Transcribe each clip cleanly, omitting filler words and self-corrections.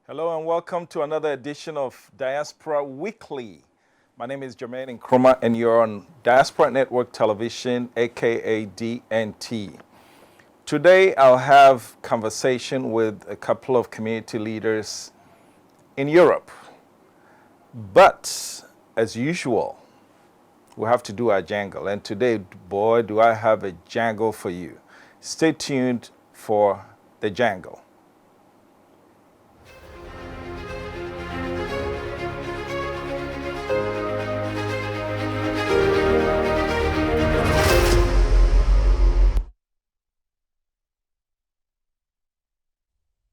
Hello and welcome to another edition of Diaspora Weekly. My name is Jemaine Nkrumah and you're on Diaspora Network Television, aka DNT. Today I'll have conversation with a couple of community leaders in Europe. But as usual, we have to do our jangle. And today, boy, do I have a jangle for you. Stay tuned for the jangle.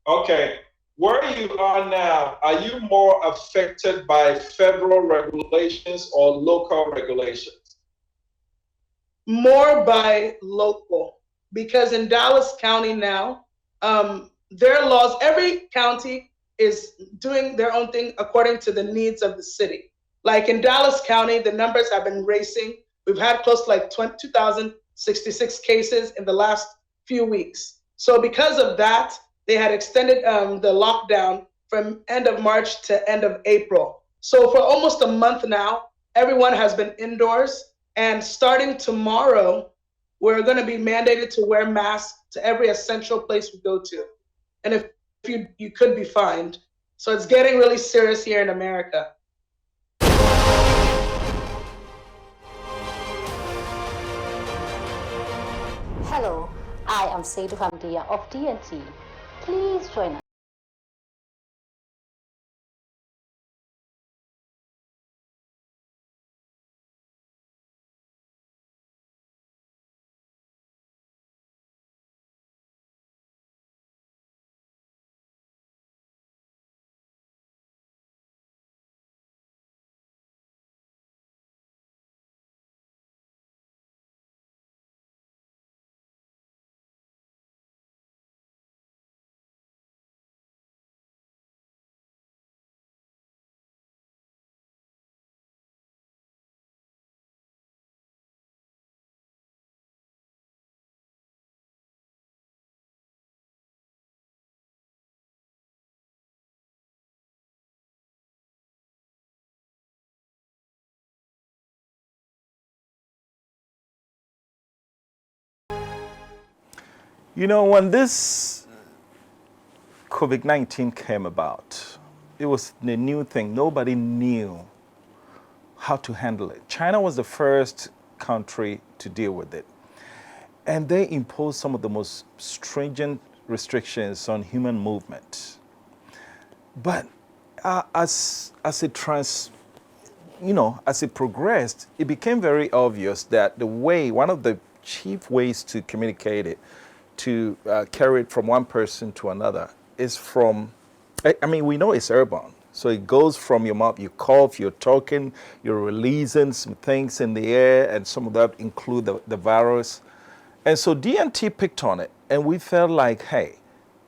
Okay, where you are now, are you more affected by federal regulations or local regulations? More by local, because in Dallas County now, their laws, every county is doing their own thing according to the needs of the city. Like in Dallas County, the numbers have been racing. We've had close to like 2,066 cases in the last few weeks. So because of that, they had extended the lockdown from end of March to end of April. So for almost a month now, everyone has been indoors. And starting tomorrow, we're going to be mandated to wear masks to every essential place we go to. And if you could be fined. So it's getting really serious here in America. Hello, I am Seydu Hamdia of DNT. Please join us. You know, when this COVID-19 came about, it was a new thing. Nobody knew how to handle it. China was the first country to deal with it. And they imposed some of the most stringent restrictions on human movement. But as it progressed, it became very obvious that one of the chief ways to communicate it, to carry it from one person to another, is from, we know it's airborne. So it goes from your mouth, you cough, you're talking, you're releasing some things in the air, and some of that include the virus. And so DNT picked on it, and we felt like, hey,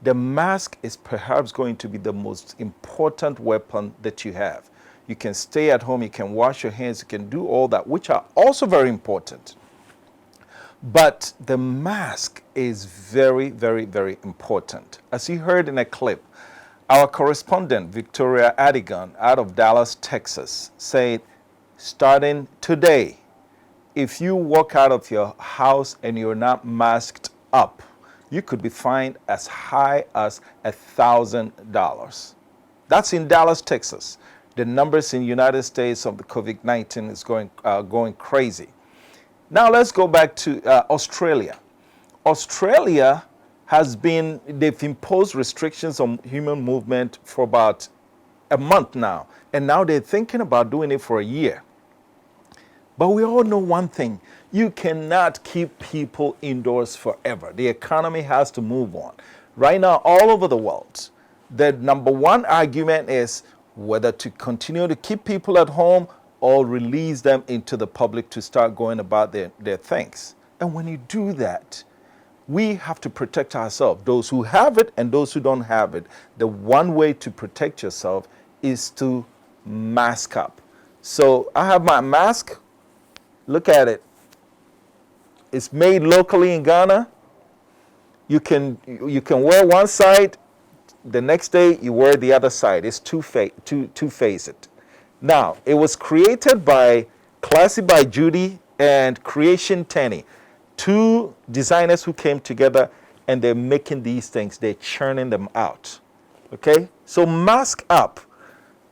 the mask is perhaps going to be the most important weapon that you have. You can stay at home, you can wash your hands, you can do all that, which are also very important. But the mask is very, very, very important. As you heard in a clip, our correspondent, Victoria Adigan, out of Dallas, Texas, said, starting today, if you walk out of your house and you're not masked up, you could be fined as high as $1,000. That's in Dallas, Texas. The numbers in the United States of the COVID-19 is going crazy. Now let's go back to Australia. Australia they've imposed restrictions on human movement for about a month now. And now they're thinking about doing it for a year. But we all know one thing. You cannot keep people indoors forever. The economy has to move on. Right now, all over the world, the number one argument is whether to continue to keep people at home or release them into the public to start going about their things. And when you do that, we have to protect ourselves, those who have it and those who don't have it. The one way to protect yourself is to mask up. So I have my mask. Look at it. It's made locally in Ghana. You can wear one side The next day, you wear the other side. It's two-faced. Now, it was created by Classy by Judy and Creation Tenny, two designers who came together, and they're making these things. They're churning them out. Okay? So mask up.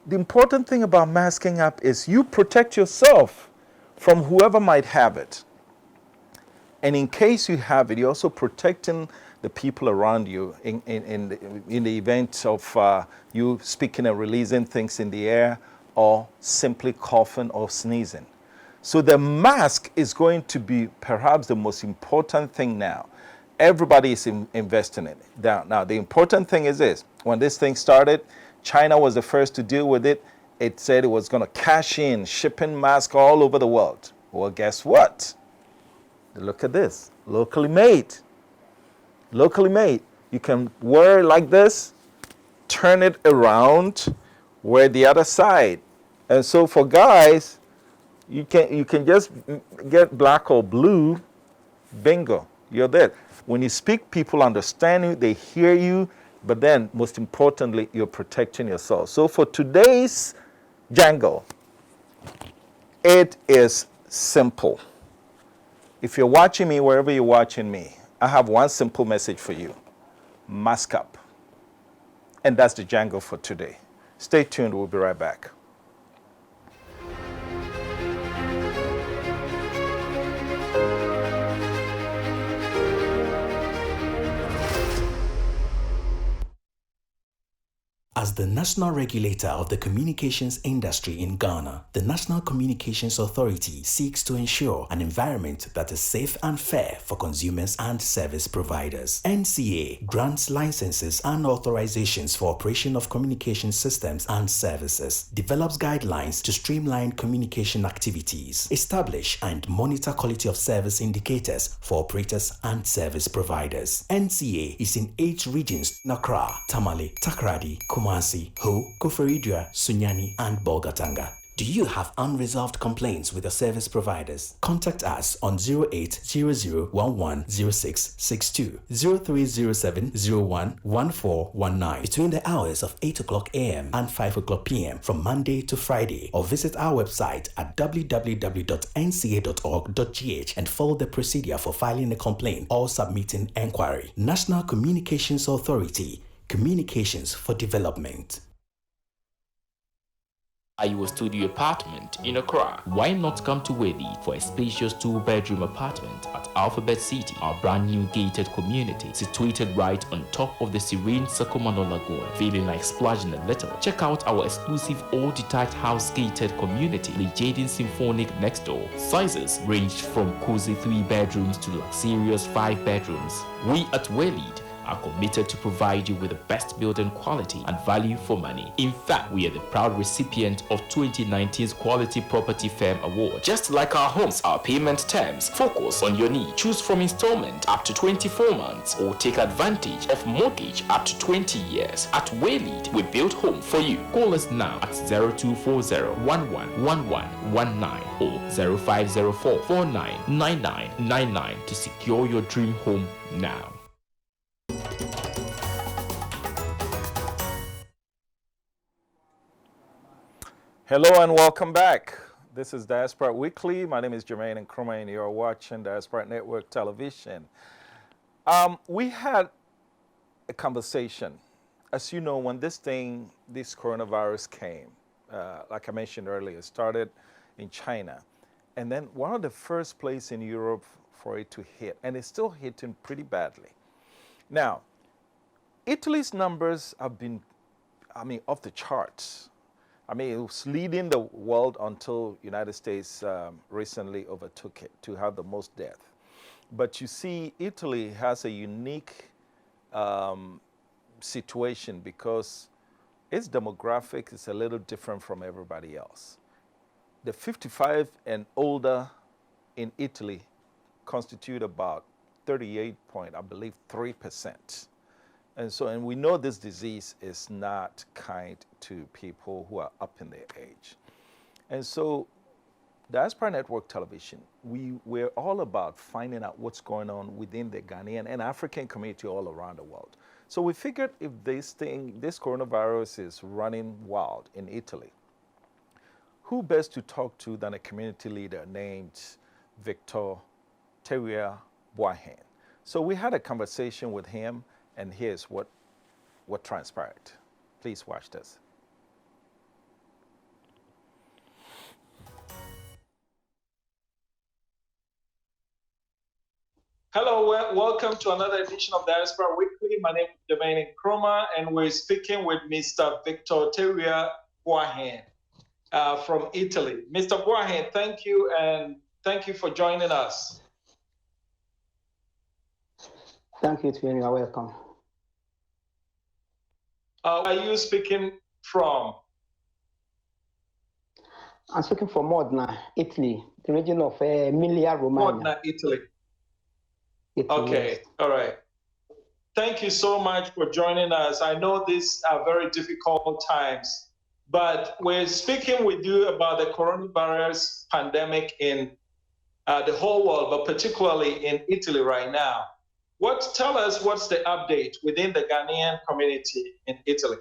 The important thing about masking up is you protect yourself from whoever might have it. And in case you have it, you're also protecting the people around you in the event of you speaking and releasing things in the air or simply coughing or sneezing. So the mask is going to be perhaps the most important thing now. Everybody is investing in it. Now, the important thing is this. When this thing started, China was the first to deal with it. It said it was going to cash in, shipping masks all over the world. Well, guess what? Look at this. Locally made. Locally made. You can wear it like this, turn it around, wear the other side. And so for guys, you can just get black or blue. Bingo. You're there. When you speak, people understand you, they hear you, but then most importantly, you're protecting yourself. So for today's jangle, it is simple. If you're watching me, wherever you're watching me, I have one simple message for you. Mask up. And that's the jangle for today. Stay tuned. We'll be right back. As the national regulator of the communications industry in Ghana, the National Communications Authority seeks to ensure an environment that is safe and fair for consumers and service providers. NCA grants licenses and authorizations for operation of communication systems and services, develops guidelines to streamline communication activities, establish and monitor quality of service indicators for operators and service providers. NCA is in 8 regions: Nkrumah, Tamale, Takoradi, Kumasi, Ho, Koforidua, Sunyani, and Bolgatanga. Do you have unresolved complaints with your service providers? Contact us on 0800110662, 0307011419 between the hours of 8 o'clock a.m. and 5 o'clock p.m. from Monday to Friday, or visit our website at www.nca.org.gh and follow the procedure for filing a complaint or submitting enquiry. National Communications Authority. Communications for development. Are you a studio apartment in Accra? Why not come to Wadi for a spacious 2-bedroom apartment at Alphabet City, our brand new gated community situated right on top of the serene Sakomano Lagoon. Feeling like splashing a little? Check out our exclusive all-detached house gated community, the Jaden Symphonic next door. Sizes ranged from cozy 3 bedrooms to luxurious 5 bedrooms. We at Waleed are committed to provide you with the best building quality and value for money. In fact, we are the proud recipient of 2019's Quality Property Firm Award. Just like our homes, our payment terms focus on your need. Choose from installment up to 24 months or take advantage of mortgage up to 20 years. At Waylead, we build home for you. Call us now at 0240-111119 or 0504-499999 to secure your dream home now. Hello and welcome back. This is Diaspora Weekly. My name is Jemaine and Nkrumah, and you're watching Diaspora Network Television. We had a conversation. As you know, when this coronavirus came, like I mentioned earlier, it started in China. And then one of the first places in Europe for it to hit, and it's still hitting pretty badly. Now, Italy's numbers have been, off the charts. It was leading the world until United States recently overtook it to have the most death. But you see, Italy has a unique situation because its demographic is a little different from everybody else. The 55 and older in Italy constitute about 38.3%. And we know this disease is not kind to people who are up in their age. And so Diaspora Network Television, we're all about finding out what's going on within the Ghanaian and African community all around the world So we figured if this coronavirus is running wild in Italy, who best to talk to than a community leader named Victor Teria Boahen? So we had a conversation with him, and here's what transpired. Please watch this. Hello, welcome to another edition of Diaspora Weekly. My name is Jemaine Nkrumah, and we're speaking with Mr. Victor Teria Boahen from Italy. Mr. Boahen, thank you, and thank you for joining us. Thank you, Twin. You're welcome. Where are you speaking from? I'm speaking from Modena, Italy, the region of Emilia-Romagna. Modena, Italy. Italy. Okay, Yes. all right. Thank you so much for joining us. I know these are very difficult times, but we're speaking with you about the coronavirus pandemic in the whole world, but particularly in Italy right now. Tell us what's the update within the Ghanaian community in Italy?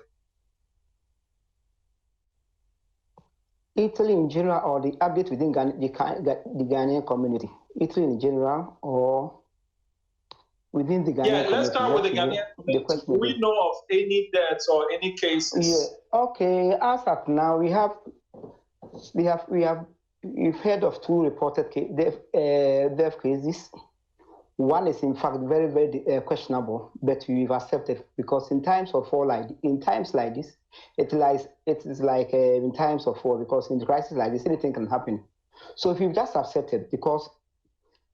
Italy in general, or the update within the Ghanaian community? Italy in general, or within the Ghanaian community? Yeah, let's start with the Ghanaian community. Do we know of any deaths or any cases? Yeah. Okay. As of now, we've heard of 2 reported death cases. One is in fact very, very questionable, but we've accepted, because in times like this, it is like in times of war, because in crisis like this, anything can happen. So we've just accepted, because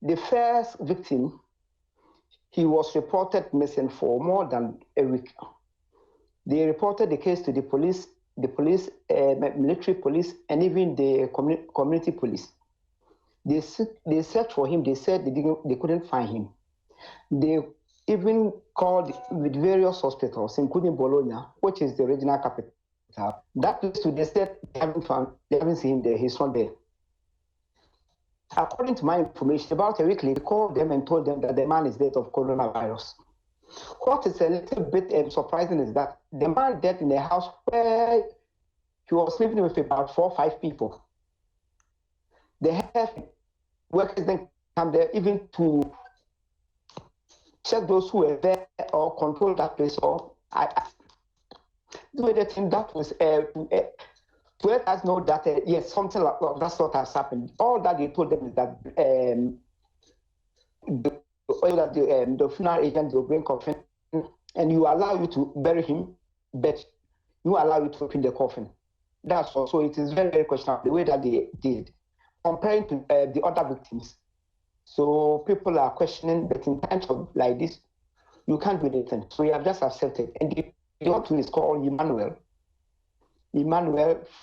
the first victim, he was reported missing for more than a week. They reported the case to the police, military police, and even the community police. They searched for him. They said they couldn't find him. They even called with various hospitals, including Bologna, which is the regional capital. That place, they said they haven't seen him there. He's not there. According to my information, about a week later, they called them and told them that the man is dead of coronavirus. What is a little bit surprising is that the man died in a house where he was living with about 4 or 5 people. They have workers then come there even to check those who were there or control that place. Or do anything that was to let us know that yes, something like that sort has happened. All that they told them is that the funeral agent will bring coffin, and you allow you to bury him, but you allow you to open the coffin. That's all. So it is very, very questionable the way that they did, comparing to the other victims. So people are questioning, but in times of like this, you can't do anything. So we have just accepted. And the other one is called Emmanuel.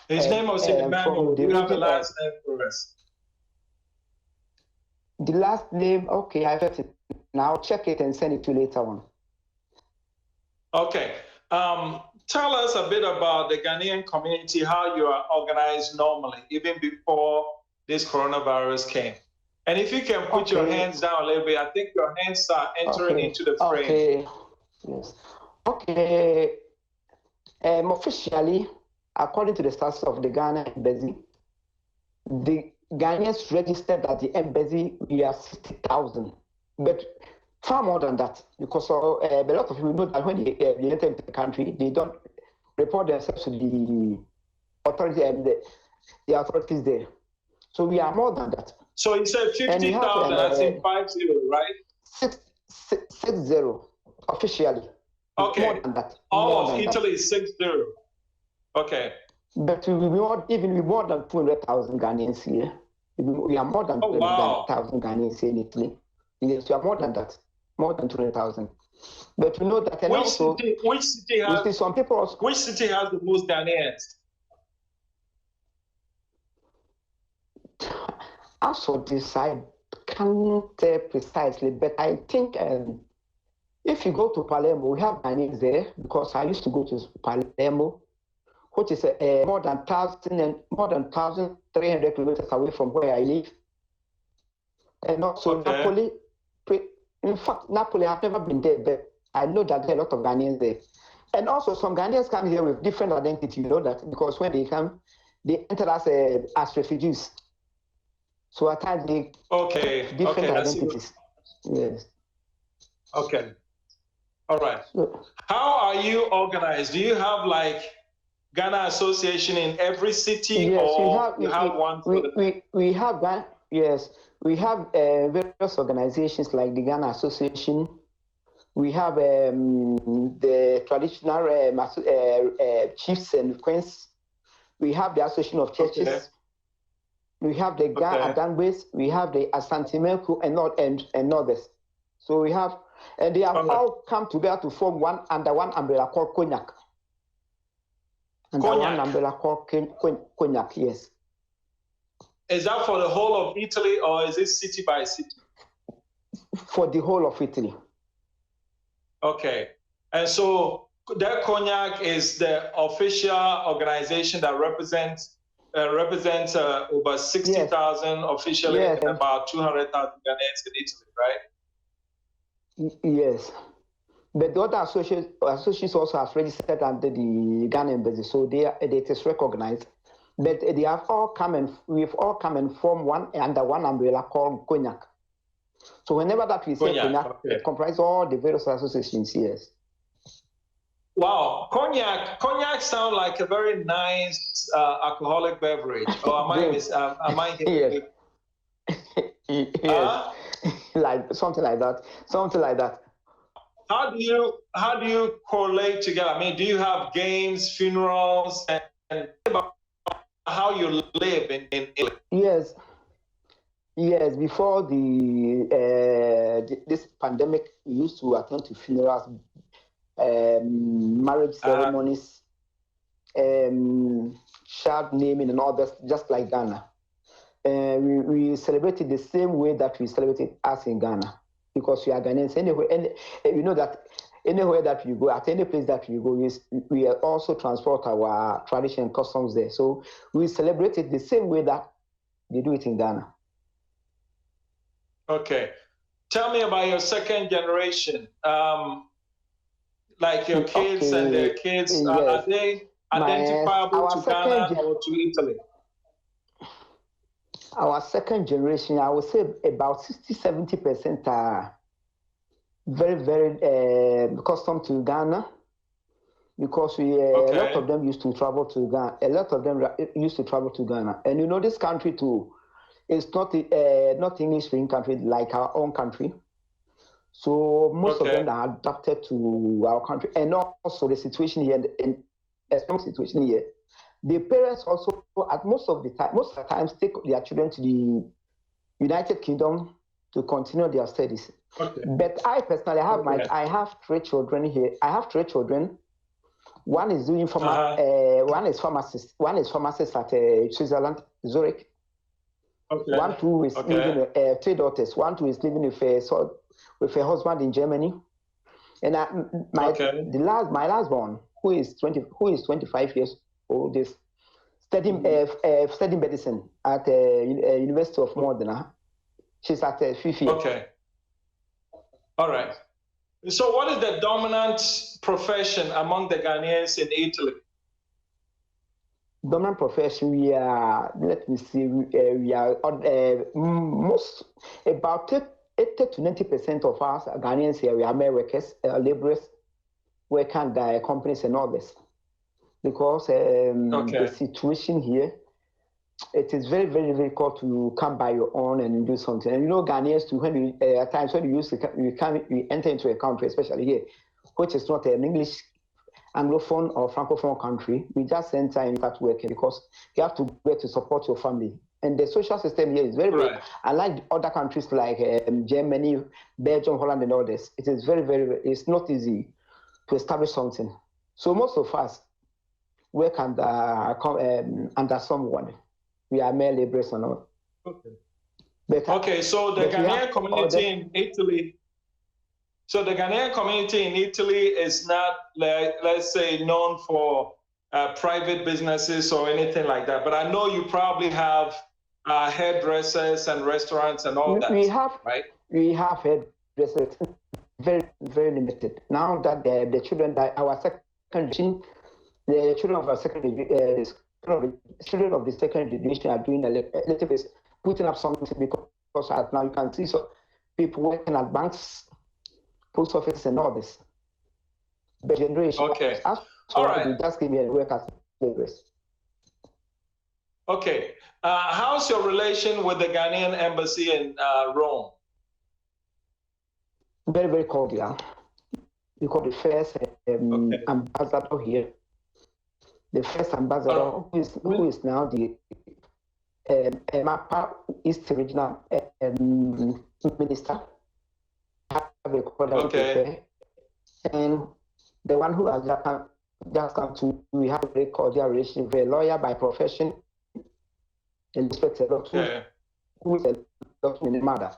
His name was Emmanuel. Do you have the last name for us? The last name, okay, I have it. Now check it and send it to you later on. Okay. Tell us a bit about the Ghanaian community, how you are organized normally, even before this coronavirus came. And if you can put your hands down a little bit, I think your hands are entering into the frame. Okay. Yes. Okay. Officially, according to the stats of the Ghana embassy, the Ghanaians registered at the embassy, we are 60,000. But far more than that, because a lot of people know that when they enter into the country, they don't report themselves to the authorities and the authorities there. So we are more than that. So you said 50,000, that's in 50, right? 60 officially. Okay. More than that. All of Italy is 60. Okay. But we more than 200,000 Ghanaians here. We are more than 200,000 Ghanaians here in Italy. Yes, we are more than that. More than 200,000. But we know that. And which city has the most Ghanaians? As for this, I can't say precisely, but I think if you go to Palermo, we have Ghanaians there, because I used to go to Palermo, which is more than 1,300 kilometers away from where I live. And also Napoli. In fact, Napoli, I've never been there, but I know that there are a lot of Ghanaians there. And also some Ghanaians come here with different identity, you know that, because when they come, they enter as refugees. So at times they different identities. Yes. Okay. All right. So, how are you organized? Do you have like Ghana Association in every city, yes, or you have one for we have that. Yes, we have various organizations like the Ghana Association. We have the traditional chiefs and queens. We have the Association of Churches. Okay. We have the Ghana Adangwes. We have the Asantemenko and others. So we have, and they have all come together to form one under one umbrella called Cognac. Under one umbrella called Cognac, yes. Is that for the whole of Italy, or is it city by city? For the whole of Italy. Okay. And so that Cognac is the official organization that represents over 60,000 officially, and about 200,000 Ghanaians in Italy, right? Yes. But the other associates also have registered under the Ghana embassy, so it is recognized. But they have all come and form one under one umbrella called Cognac. So whenever that we say Cognac, it comprises all the various associations, yes. Wow, cognac sounds like a very nice alcoholic beverage. Or am I yes. Yes. Like something like that. How do you correlate together? I mean, do you have games, funerals, and about how you live in Italy? Yes, before this pandemic, we used to attend to funerals, marriage ceremonies, child naming and all that, just like Ghana. We celebrated the same way that we celebrated us in Ghana, because we are Ghanaians. Anyway, and you know that anywhere that we go, at any place that we go, we also transport our tradition and customs there. So we celebrate it the same way that they do it in Ghana. Okay. Tell me about your second generation. Like your kids and their kids, yes. Are they identifiable to Ghana or to Italy? Our second generation, I would say about 60-70% are very, very accustomed to Ghana, because a lot of them used to travel to Ghana. A lot of them used to travel to Ghana. And you know, this country too, it's not English-speaking country like our own country. So most of them are adapted to our country, and also the situation here, and a strong situation here. The parents also, at most of the times, take their children to the United Kingdom to continue their studies. Okay. But I personally have I have 3 children here. I have 3 children. One is doing one is pharmacist. One is pharmacist at Switzerland, Zurich. Okay. One who is living 3 daughters. One who is living with her husband in Germany, and my last born, who is 25 years old, is studying medicine at University of Modena. She's at 5th year. Okay. All right. So, what is the dominant profession among the Ghanaians in Italy? Dominant profession, we are. Let me see. We are most about 80 to 90% of us Ghanaians here, we are mere workers, laborers, working at companies and others. Because the situation here, it is very, very difficult to come by your own and do something. And you know, Ghanaians too, when you, at times when you enter into a country, especially here, which is not an English, Anglophone or Francophone country, we just enter and start working, because you have to get to support your family. And the social system here is very, very, unlike other countries like Germany, Belgium, Holland, and others, it is very, very, it's not easy to establish something. So most of us work under someone. We are mere laborers and all. Okay. So the Ghanaian community in Italy. So the Ghanaian community in Italy is not, let's say, known for private businesses or anything like that. But I know you probably have hairdressers and restaurants and all that. We have hairdressers. very, very limited. Now that the children that our second generation, the children of our children of the second generation are doing a little bit, putting up something because now you can see so people working at banks, post office, and all this. The generation. Okay. All right. You just give me a work as progress. Okay. How's your relation with the Ghanaian embassy in Rome? Very, very cordial. Because the first ambassador here, the first ambassador who is now the MAPA East Regional Minister, and the one who has just come to, we have a very cordial relationship, a lawyer by profession, and respects a lot, who is a lot in the matter.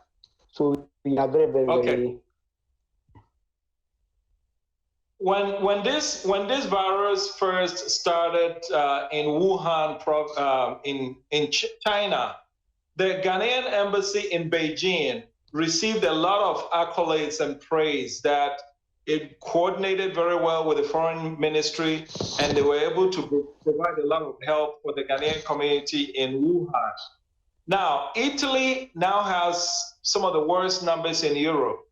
So we are very, very, very. When this virus first started in Wuhan, in China, the Ghanaian embassy in Beijing received a lot of accolades and praise that it coordinated very well with the foreign ministry, and they were able to provide a lot of help for the Ghanaian community in Wuhan. Now, Italy now has some of the worst numbers in Europe.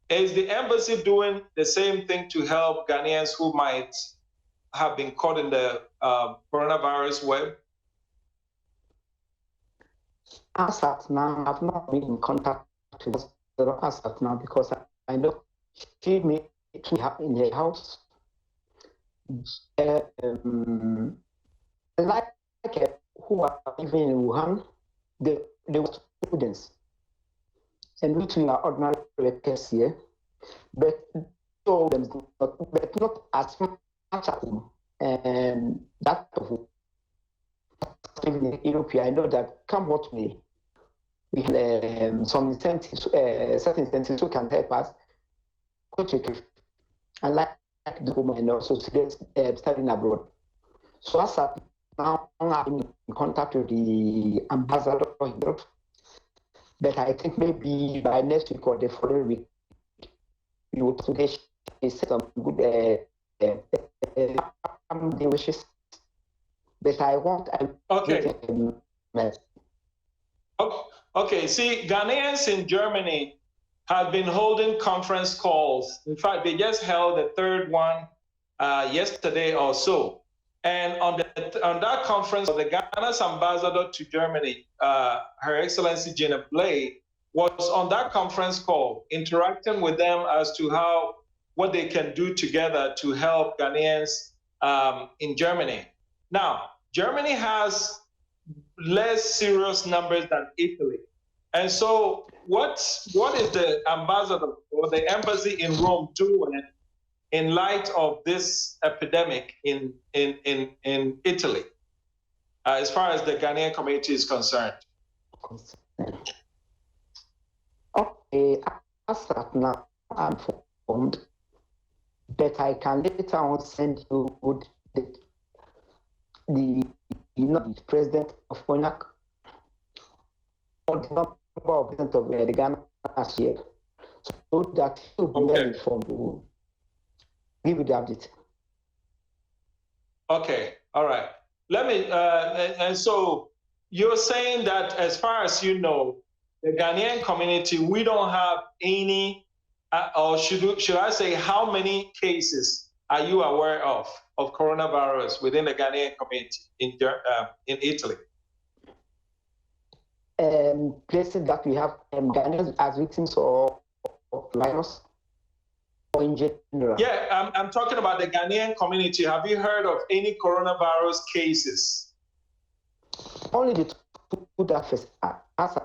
Is the embassy doing the same thing to help Ghanaians who might have been caught in the coronavirus web? As at now, I've not been in contact with her as at now because I know she may have in her house. Like who are living in Wuhan, they were students. And which we are ordinary workers here, but not as much as that of in Europe. I know that come what may, we have some incentives, certain incentives who can help us and like the woman and also students studying abroad. So as of now, I'm in contact with the ambassador of Europe. But I think maybe by next week or the following week, you would today set some good wishes. But I want. Okay. See, Ghanaians in Germany have been holding conference calls. In fact, they just held the third one yesterday or so. And on that conference, the Ghana's ambassador to Germany, Her Excellency Jemaine, was on that conference call, interacting with them as to what they can do together to help Ghanaians in Germany. Now, Germany has less serious numbers than Italy. And so what is the ambassador or the embassy in Rome doing in light of this epidemic in Italy, as far as the Ghanaian community is concerned? Okay, as of now, I'm informed, but I can later on send you the president of CONAC, or the number of president of the Ghana last year, so that he will be well informed. Give you the update. Okay, all right. Let me, and so you're saying that as far as you know, the Ghanaian community, we don't have any, or should I say, how many cases are you aware of coronavirus within the Ghanaian community in Italy? Places that we have Ghanaians as victims of virus. In general? Yeah, I'm talking about the Ghanaian community. Have you heard of any coronavirus cases? Only the two that first, as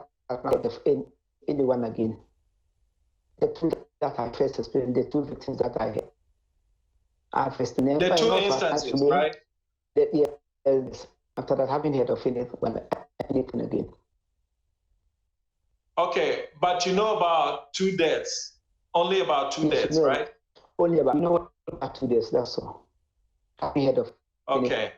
anyone again. The two that I first experienced, the two victims that I first named. The two instances, right? Yes. After that, I haven't heard of anything again. Okay, but you know about 2 deaths. Only about 2 deaths, right? Only about, about 2 days, that's all. Haven't heard of anything. Okay.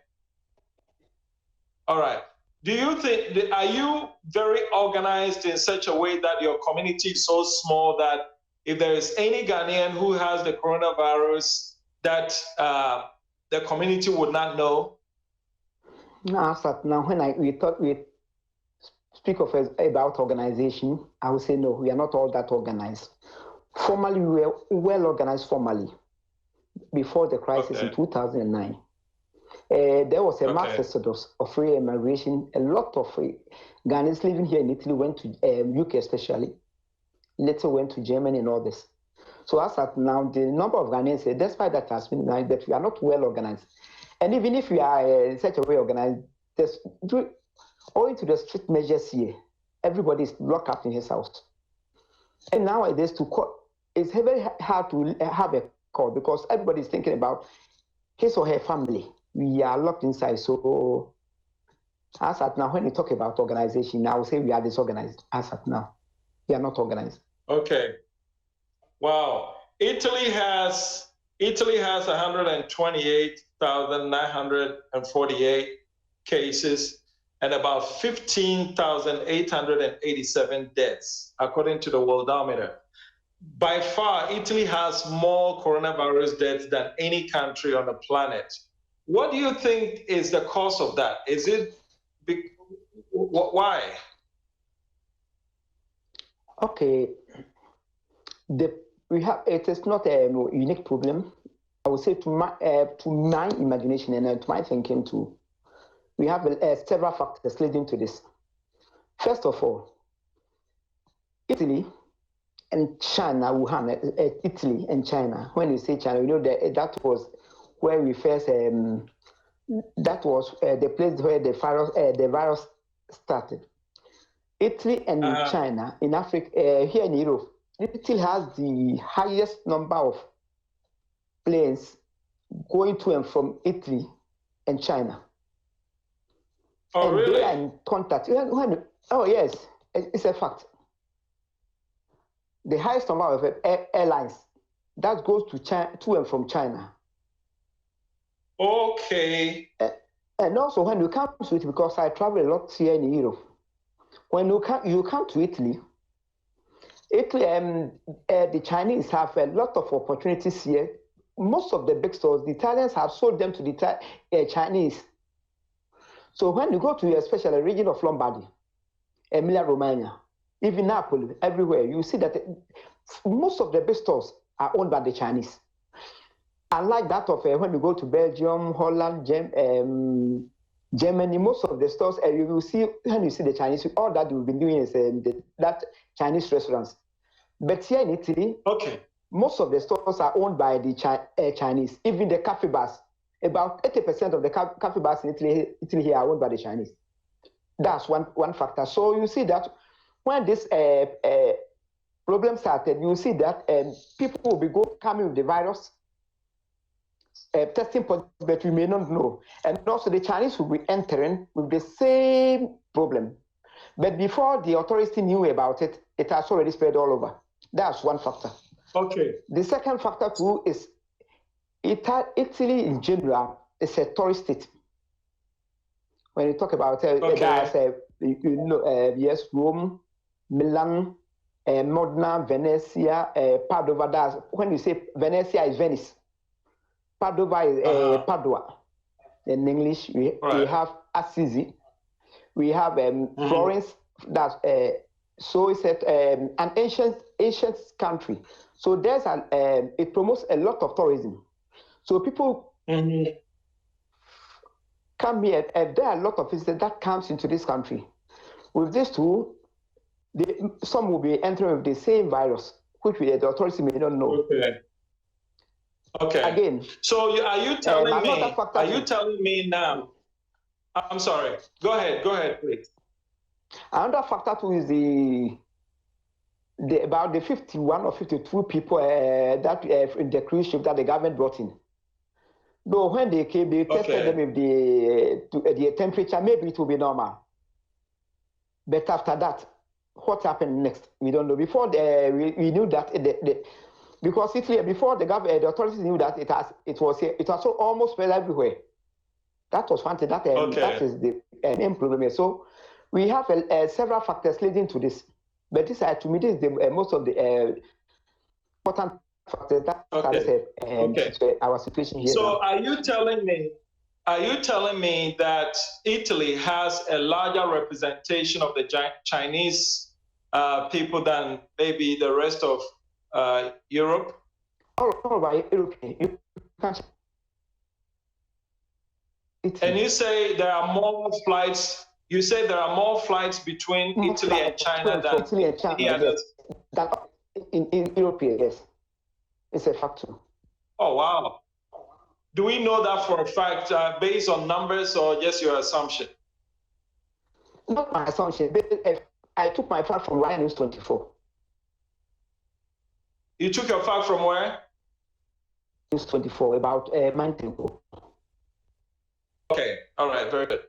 All right. Do you think, are you very organized in such a way that your community is so small that if there is any Ghanaian who has the coronavirus that the community would not know? Now, when we speak about organization, I would say no, we are not all that organized. Formally, we were well organized formally before the crisis in 2009. There was a mass exodus of free immigration. A lot of Ghanaians living here in Italy went to UK especially. Later went to Germany and all this. So as at now, the number of Ghanaians, despite that has been nice, that we are not well organized. And even if we are in such a way organized, owing to the strict measures here, everybody is locked up in his house. And nowadays, it's very hard to have a call because everybody is thinking about his or her family. We are locked inside. So as at now, when we talk about organization, I would say we are disorganized as at now. We are not organized. Okay. Wow. Italy has 128,948 cases and about 15,887 deaths, according to the Worldometer. By far, Italy has more coronavirus deaths than any country on the planet. What do you think is the cause of that? Is it why? Okay, it is not a unique problem. I would say to my imagination and to my thinking too, we have several factors leading to this. First of all, Italy and China, Wuhan, Italy and China. When you say China, you know that was where we first. That was the place where the virus started. Italy and China in Africa, here in Europe, Italy has the highest number of planes going to and from Italy and China. Oh, and really? They are in contact. Oh, yes, it's a fact. The highest number of airlines that goes to and from China. Okay. And also when you come to it, because I travel a lot here in Europe, when you come to Italy, the Chinese have a lot of opportunities here. Most of the big stores, the Italians have sold them to the Chinese. So when you go to especially a region of Lombardy, Emilia-Romagna, even Napoli, everywhere, you see that most of the big stores are owned by the Chinese. Unlike that of when you go to Belgium, Holland, Germany, most of the stores, you will see, when you see the Chinese, all that you've been doing is that Chinese restaurants. But here in Italy, most of the stores are owned by the Chinese, even the cafe bars. About 80% of the cafe bars in Italy here are owned by the Chinese. That's one factor. So you see that when this problem started, you see that people will be coming with the virus, testing positive, but we may not know. And also the Chinese will be entering with the same problem. But before the authorities knew about it, it has already spread all over. That's one factor. Okay. The second factor too is Italy in general is a tourist state. When you talk about that's yes, Rome, Milan, Modena, Venezia, Padova. That's, when you say Venezia is Venice, Padova is Padua. In English, we have Assisi, we have Florence. That's so it's an ancient country. So there's it promotes a lot of tourism. So people come here, and there are a lot of visitors that comes into this country. With this too, some will be entering with the same virus, which the authorities may not know. Okay. Again. So are you telling me? Are you telling me now? I'm sorry. Go ahead, please. Another factor too is about the 51 or 52 people that in the cruise ship that the government brought in. Though when they came, they tested them with the temperature. Maybe it will be normal. But after that, what happened next? We don't know. Before we knew that because Italy, before the authorities knew that it was almost spread everywhere. That was one thing. That is the main problem here. So we have several factors leading to this. But this, to me, this is most of the important factors that Okay. our situation here. So now. are you telling me that Italy has a larger representation of the Chinese people than maybe the rest of Europe? All right, European. And you say there are more flights. You say there are more flights between Italy and China than Italy and China, any others. Yes. That in Europe, yes, it's a factor. Oh wow! Do we know that for a fact, based on numbers or just your assumption? Not my assumption. But I took my fact from Ryan News 24. You took your fact from where? News 24 about mountain. Okay, all right, very good.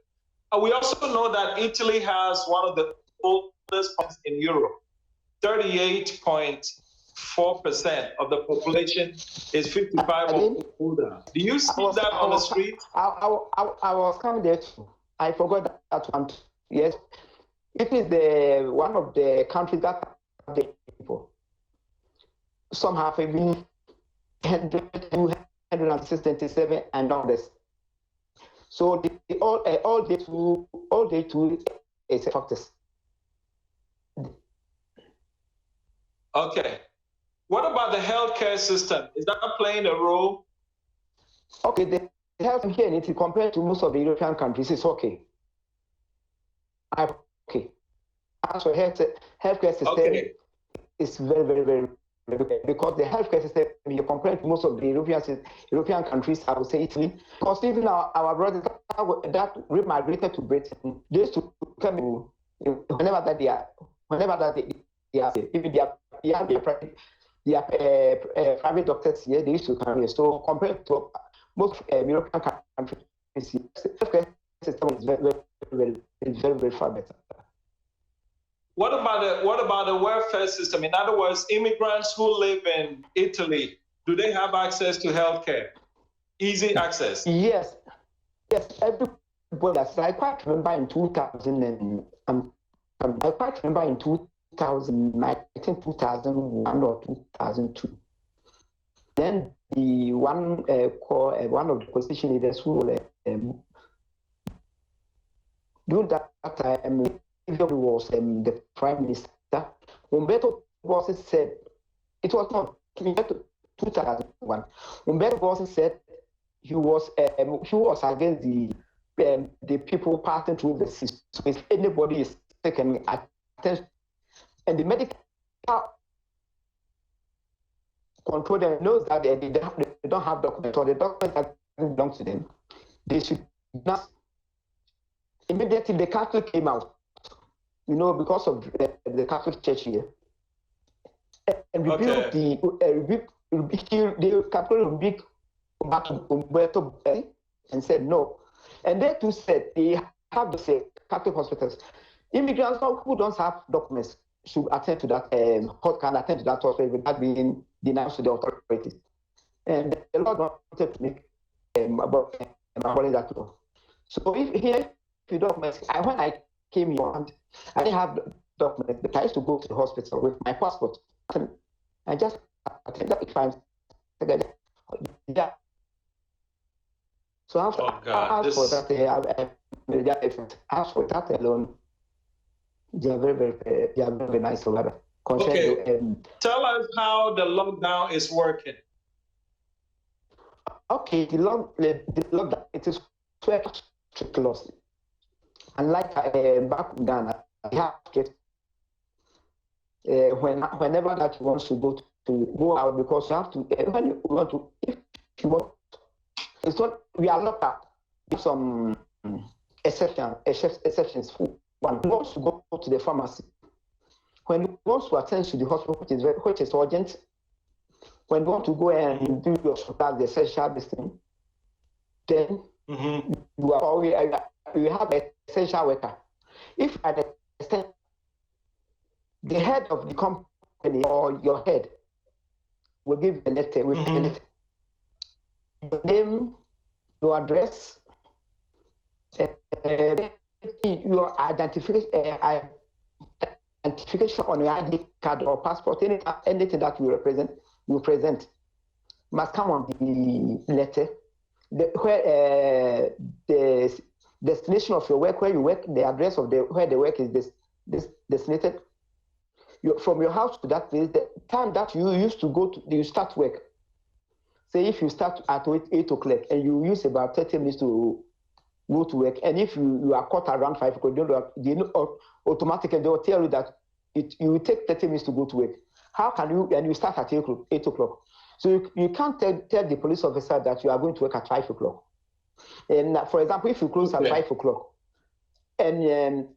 We also know that Italy has one of the oldest points in Europe. 38.4% of the population is 55 or older. Do you see that on the street? I was coming there too. I forgot that one. Yes, it is the one of the countries that have the people. Some have even 267 and others. So all day two is factors. Okay. What about the healthcare system? Is that playing a role? Okay, the health here in Italy compared to most of the European countries is okay. Okay. As for healthcare system, it's very, very, very because the healthcare system, when you compare to most of the European countries, I would say Italy, because even our brothers that migrated to Britain, they used to come in whenever they are, even they have private doctors here, they used to come here. So compared to most European countries, the healthcare system is very, very far better. What about the welfare system? In other words, immigrants who live in Italy, do they have access to healthcare? Easy access? Yes, everybody. I quite remember in 2000 I quite remember in 2000, I think 2001 or 2002. Then the one of the opposition leaders who during that time. Was the prime minister. Umberto Bossi said it was not 2001. Umberto Bossi said he was against the people passing through the system. If anybody is taken attention, and the medical control them knows that they don't have documents or the documents that belong to them. They should not immediately. The Catholic came out. Because of the Catholic Church here, and rebuke the Catholic rebuke back to Umberto and said no, and they too said they have to say Catholic hospitals. Immigrants who don't have documents should attend to that can attend to that hospital without being denied to the authorities. And the Lord wanted to make about that law. So if you documents, when I came here, I didn't have documents, but I used to go to the hospital with my passport. I just attended that times. Yeah. So after as for that alone, they are very nice over there. Okay. Tell us how the lockdown is working. Okay, the lockdown, it is 12 strict laws. Unlike back in Ghana, you have to get whenever that you want to go out, because you have to when you want to, if you want, it's not, we are locked up. Some exceptions. One wants to go to the pharmacy. When you want to attend to the hospital, which is urgent. When you want to go and do your supply, the essential business, then you are always. You have an essential worker. If at the extent the head of the company or your head will give a letter with a letter, your name, your address, your identification on your ID card or passport, anything that you represent, you present must come on the letter. Where the destination of your work, where you work, the address of where the work is designated. From your house to that place, the time that you used to go to, you start work. Say if you start at 8 o'clock and you use about 30 minutes to go to work, and if you are caught around 5 o'clock, they know automatically they will tell you that you will take 30 minutes to go to work. How can you, and you start at 8 o'clock? So you can't tell the police officer that you are going to work at 5 o'clock. And for example, if you close at 5 o'clock and you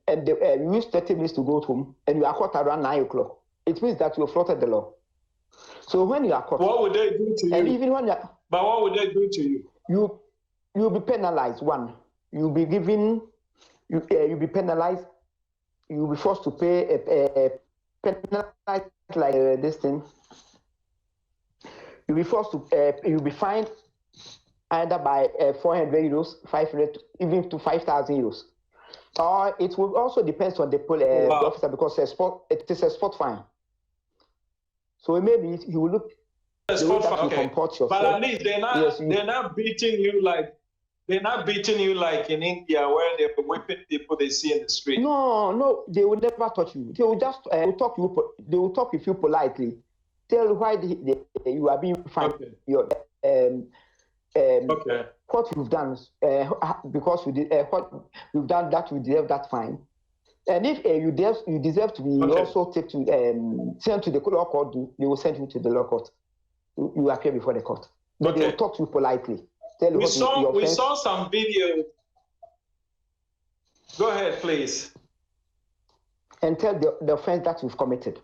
use 30 minutes to go home and you are caught around 9 o'clock, it means that you have flouted the law. So when you are caught, what would they do to you? And even when but what would they do to you? You'll be penalized. One, you'll be given, you'll be penalized. You'll be forced to pay a penalized like this thing. You'll be forced to, you'll be fined either by 400 euros, 500, even to 5,000 euros. Or it will also depend on the officer because it is a spot fine. So maybe he will look. Okay. But at least they're not beating you like in India where they're whipping people they see in the street. No, they will never touch you. They will just talk you. They will talk with you politely. Tell why you are being fined. Okay. What you've done because you did what you've done that you deserve that fine. And if you deserve to be also take to sent to the law court, they will send you to the law court. You appear before the court. But they will talk to you politely. Tell you we saw some video. Go ahead, please. And tell the offense that you've committed.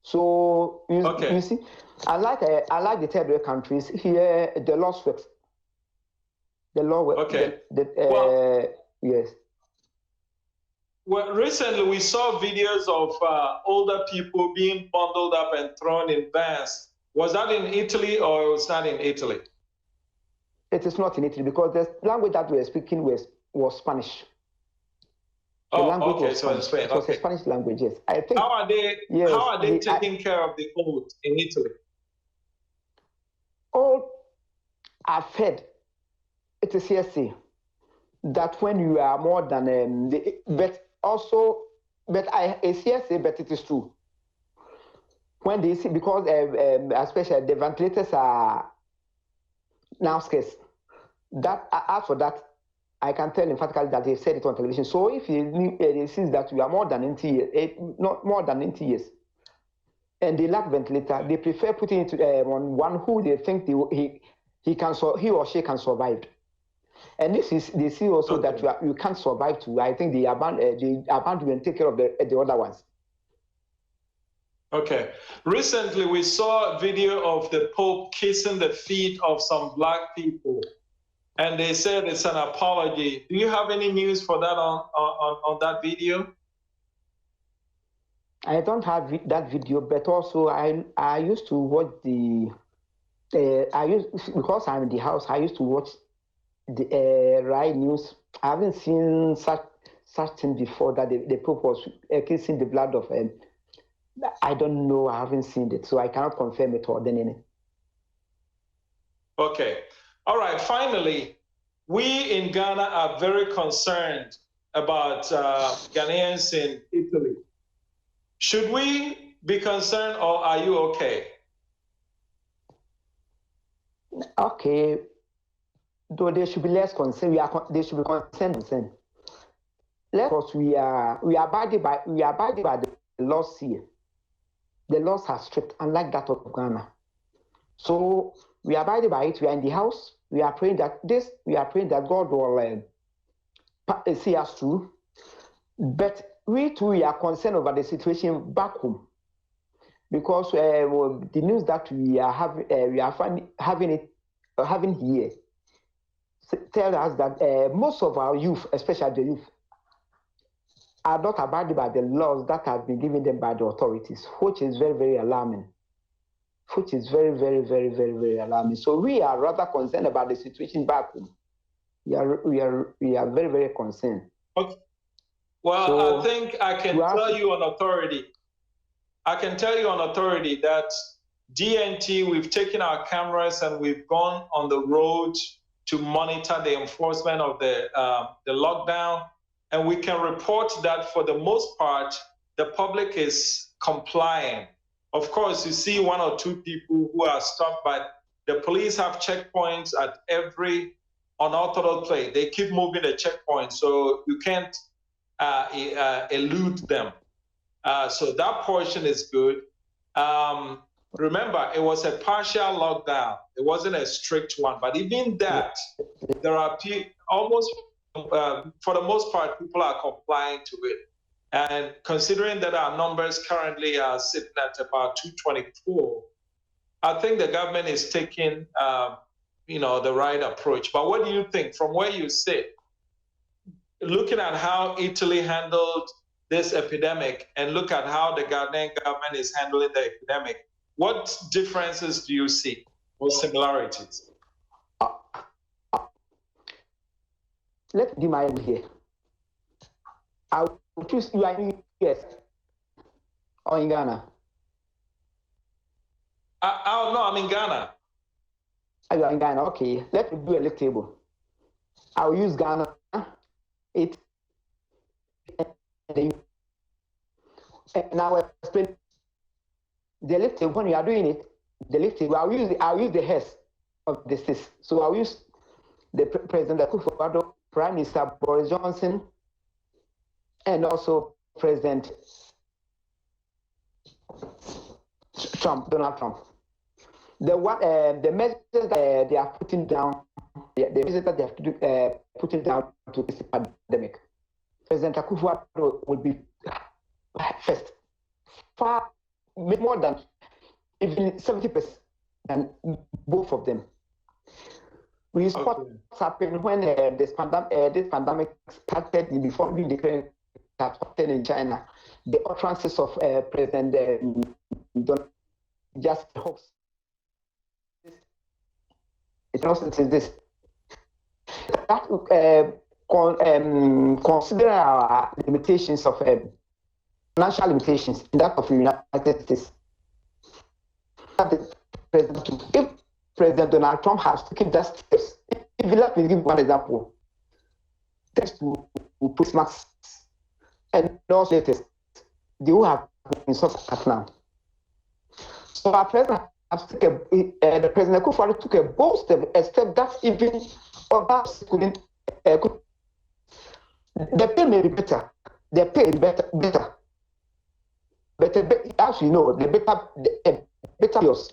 So you see, I like the third world countries here. The law works. The law works. Okay. Yes. Well, recently we saw videos of older people being bundled up and thrown in vans. Was that in Italy or it was not in Italy? It is not in Italy because the language that we were speaking was Spanish. So in Spain. It was a Spanish language, yes. I think. How are they taking care of the old in Italy? All are fed. It is hearsay that when you are more than it's hearsay, but it is true. When they see, because especially the ventilators are now scarce. That as for that, I can tell emphatically that they said it on television. So if they see that you are more than 90 years, not more than 90 years, and they lack ventilator, they prefer putting it on one who they think he or she can survive. And this is they see also that you can't survive too. I think they abandon and take care of the other ones. Okay. Recently, we saw a video of the Pope kissing the feet of some black people, and they said it's an apology. Do you have any news for that on that video? I don't have that video, but also I used to watch because I'm in the house. I used to watch the Rai News. I haven't seen such thing before that the Pope was kissing the blood of. I don't know. I haven't seen it, so I cannot confirm it or deny it. Okay. All right. Finally, we in Ghana are very concerned about Ghanaians in Italy. Should we be concerned, or are you okay? Okay. Though there should be less concern. They should be concerned. Because we are abiding by the laws here. The laws are strict, unlike that of Ghana. So we are abiding by it. We are in the house. We are praying that God will see us through. But we too are concerned over the situation back home, because the news that we are having here tell us that most of our youth, especially the youth, are not abiding by the laws that have been given them by the authorities, which is very, very alarming. Which is very, very, very, very, very alarming. So we are rather concerned about the situation back home. We are very, very concerned. Okay. Well, so, I think I can tell you on authority. I can tell you on authority that DNT, we've taken our cameras and we've gone on the road to monitor the enforcement of the lockdown. And we can report that for the most part, the public is complying. Of course, you see one or two people who are stopped, but the police have checkpoints at every unauthorized place. They keep moving the checkpoint, so you can't elude them. So that portion is good. Remember, it was a partial lockdown. It wasn't a strict one, but even that, there are almost, for the most part, people are complying to it. And considering that our numbers currently are sitting at about 224, I think the government is taking, the right approach. But what do you think from where you sit, looking at how Italy handled this epidemic and look at how the Ghanaian government is handling the epidemic? What differences do you see or similarities? Let's be my here. I will choose you are in US or in Ghana. No, I'm in Ghana. You are in Ghana. Okay, let's do a little table. I will use Ghana. And I will explain the lift table. When you are doing it, the lift table, I'll use the heads of the states. So I'll use the President Akufo-Addo, Prime Minister Boris Johnson, and also President Donald Trump. The measures that they are putting down, the measures that they have putting down to this pandemic, President Akufo-Addo will be first, far more than even 70% than both of them. We saw what's happened when this pandemic started before we declared that started in China. The utterances of President Donald just hoax. It also says this. That consider our limitations of financial limitations in that of the United States. If President Donald Trump has taken that steps, if you let me give one example, thanks to put masks and also latest, they will have been successful now. So our president the President Akufo-Addo took a bold step, a step that even others couldn't. The pay may be better. The pay is better. But as you know, the better yours.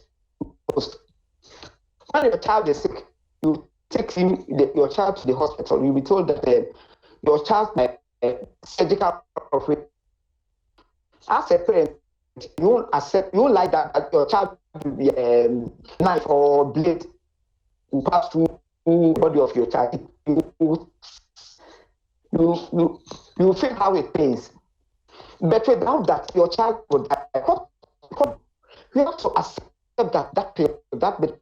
When your child is sick, you take your child to the hospital. You'll be told that your child might surgical operation. As a parent, you won't like that your child will be knife or blade will pass through the body of your child. You feel how it pains. But without that, your child will die. You have to accept that pain, that bit.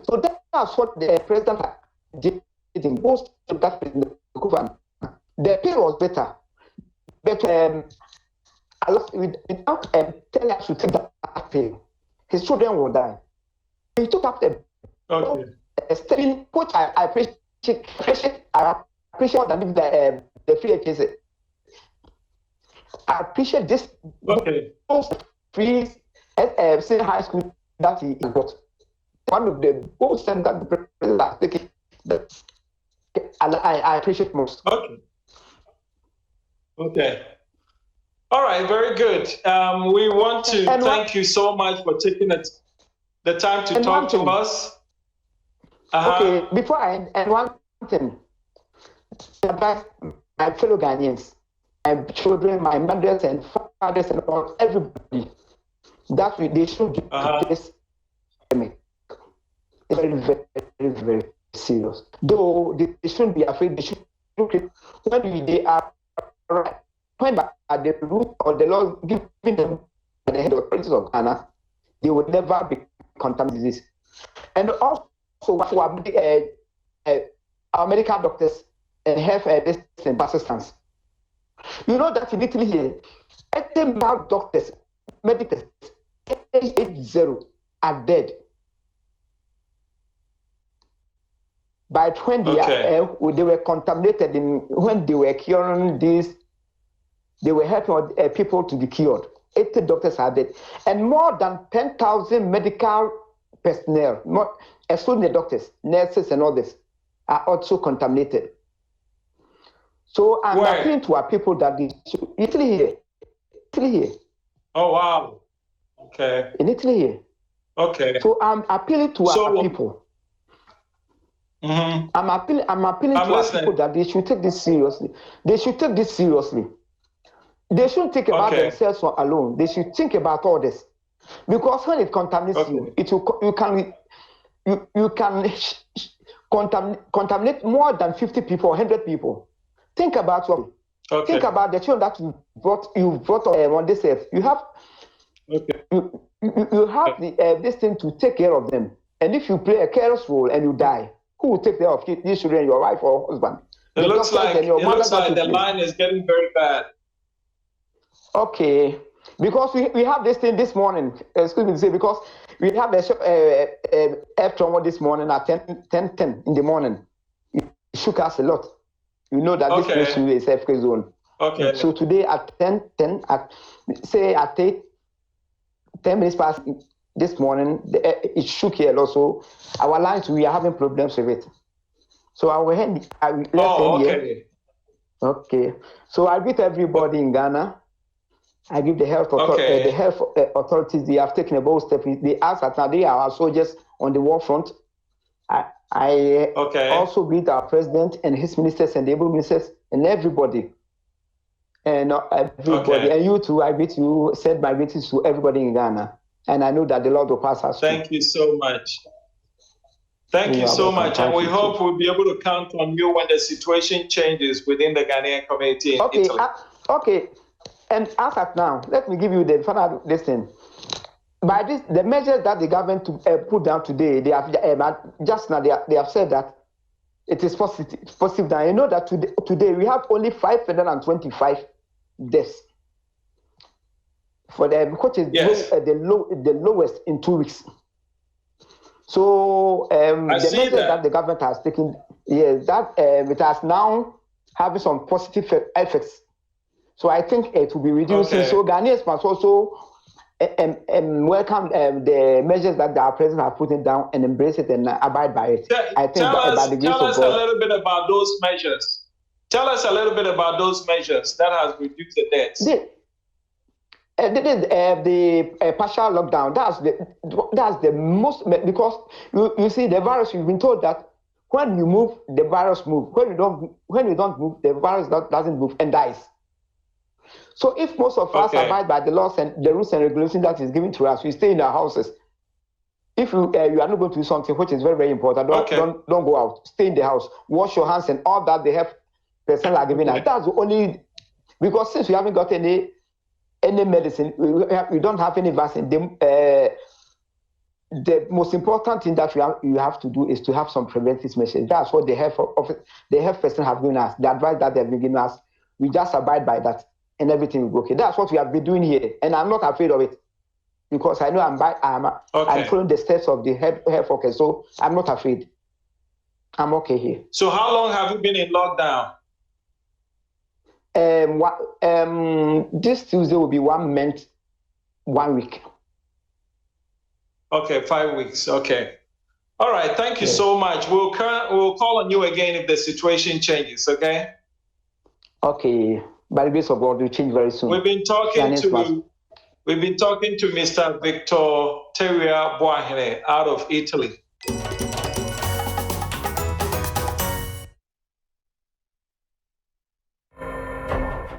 So that's what the president did in most of that government. The pain was better. But without telling us to take that pain, his children will die. He took up the stepping, which I appreciate more than the free agency. I appreciate this free senior high school that he got. One of the most that the president has taken. I appreciate most. Okay. All right, very good. We want to thank you so much for taking the time to talk to us. Okay, before I end, one thing. My fellow Ghanaians, my children, my mothers and fathers and all, everybody, that they should do this pandemic. It's very, very, very serious. Though they shouldn't be afraid, they should look at when they are right. When at the root or the law giving them the head authorities of Ghana, they would never be contaminated with this. And also, our medical doctors and health assistants. You know that in Italy here, medical doctors, medicals, 80 are dead. But when they were contaminated, when they were curing this, they were helping people to be cured. 80 doctors are dead. And more than 10,000 medical personnel, excluding the doctors, nurses and others, are also contaminated. So I'm appealing to our people that Italy here. Oh, wow. Okay. In Italy here. Okay. So I'm appealing to our people. Mm-hmm. I'm appealing to our people that they should take this seriously. They should take this seriously. They shouldn't think about themselves alone. They should think about others. Because when it contaminates you, you can contaminate more than 50 people, 100 people. Think about your think about the children that you brought on this earth. You have you have this thing to take care of them. And if you play a careless role and you die, who will take care of these children, your wife or husband? It looks like the line is getting very bad. Okay, because we have this thing this morning. Excuse me to say, because we have a air trauma this morning at 10:10 in the morning. It shook us a lot. You know that this place is a safe zone. Okay. So today at 10:10, at 10 minutes past this morning, it shook here also. Our lines, we are having problems with it. So Okay. So I greet everybody in Ghana. I give the health authorities. They have taken a bold step. They ask that now they are our soldiers on the war front. I also greet our president and his ministers and the able ministers and everybody. And everybody. And you too, I greet you, send my greetings to everybody in Ghana. And I know that the Lord will pass us. Thank you so much. Thank you so much. And we hope we'll be able to count on you when the situation changes within the Ghanaian community in Italy. Okay. And as at now, let me give you the final lesson. By this, the measures that the government put down today, they have just now they have said that it is positive. Now you know that today we have only 525 deaths for which is the lowest in 2 weeks. So the measures that the government has taken, that it has now having some positive effects. So I think it will be reducing. So Ghanaians must also welcome the measures that our president has put down and embrace it and abide by it. Tell us a little bit about those measures. Tell us a little bit about those measures that has reduced the deaths. The partial lockdown. That's the most, because you see the virus. You've been told that when you move, the virus moves. When you don't move, the virus doesn't move and dies. So if most of us abide by the laws and the rules and regulations that is given to us, we stay in our houses. If you are not going to do something which is very, very important, don't go out. Stay in the house. Wash your hands and all that they have personnel are giving us. That's the only, because since we haven't got any medicine, we don't have any vaccine. The most important thing that you have to do is to have some preventive measures. That's what the health person have given us. The advice that they have been giving us, we just abide by that. And everything will go okay. That's what we have been doing here, and I'm not afraid of it because I know I'm following the steps of the health workers, so I'm not afraid. I'm okay here. So how long have you been in lockdown? This Tuesday will be 1 month, 1 week. Okay, 5 weeks. Okay. All right. Thank you so much. We'll call on you again if the situation changes. Okay. Okay. By the grace of God, will change very soon. We've been talking to Mr. Victor Teria Boahene out of Italy.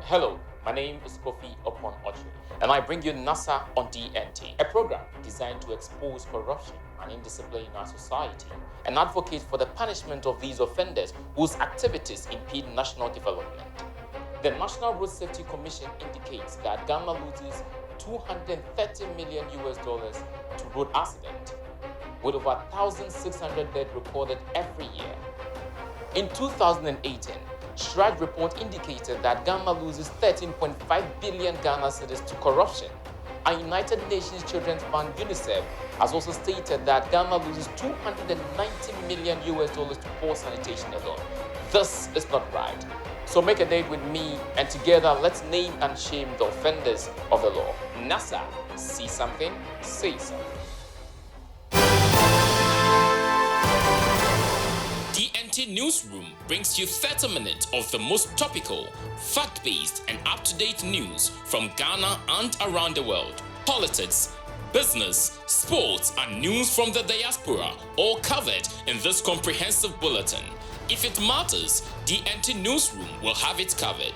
Hello, my name is Kofi Opon Ochi, and I bring you NASA on DNT, a program designed to expose corruption and indiscipline in our society and advocate for the punishment of these offenders whose activities impede national development. The National Road Safety Commission indicates that Ghana loses $230 million to road accidents, with over 1,600 deaths recorded every year. In 2018, Stride report indicated that Ghana loses 13.5 billion Ghana cedis to corruption, And United Nations Children's Fund UNICEF has also stated that Ghana loses $290 million to poor sanitation alone. This is not right. So make a date with me, and together let's name and shame the offenders of the law. NASA, see something, say something. DNT Newsroom brings you 30 minutes of the most topical, fact-based, and up-to-date news from Ghana and around the world. Politics, business, sports, and news from the diaspora, all covered in this comprehensive bulletin. If it matters, DNT Newsroom will have it covered.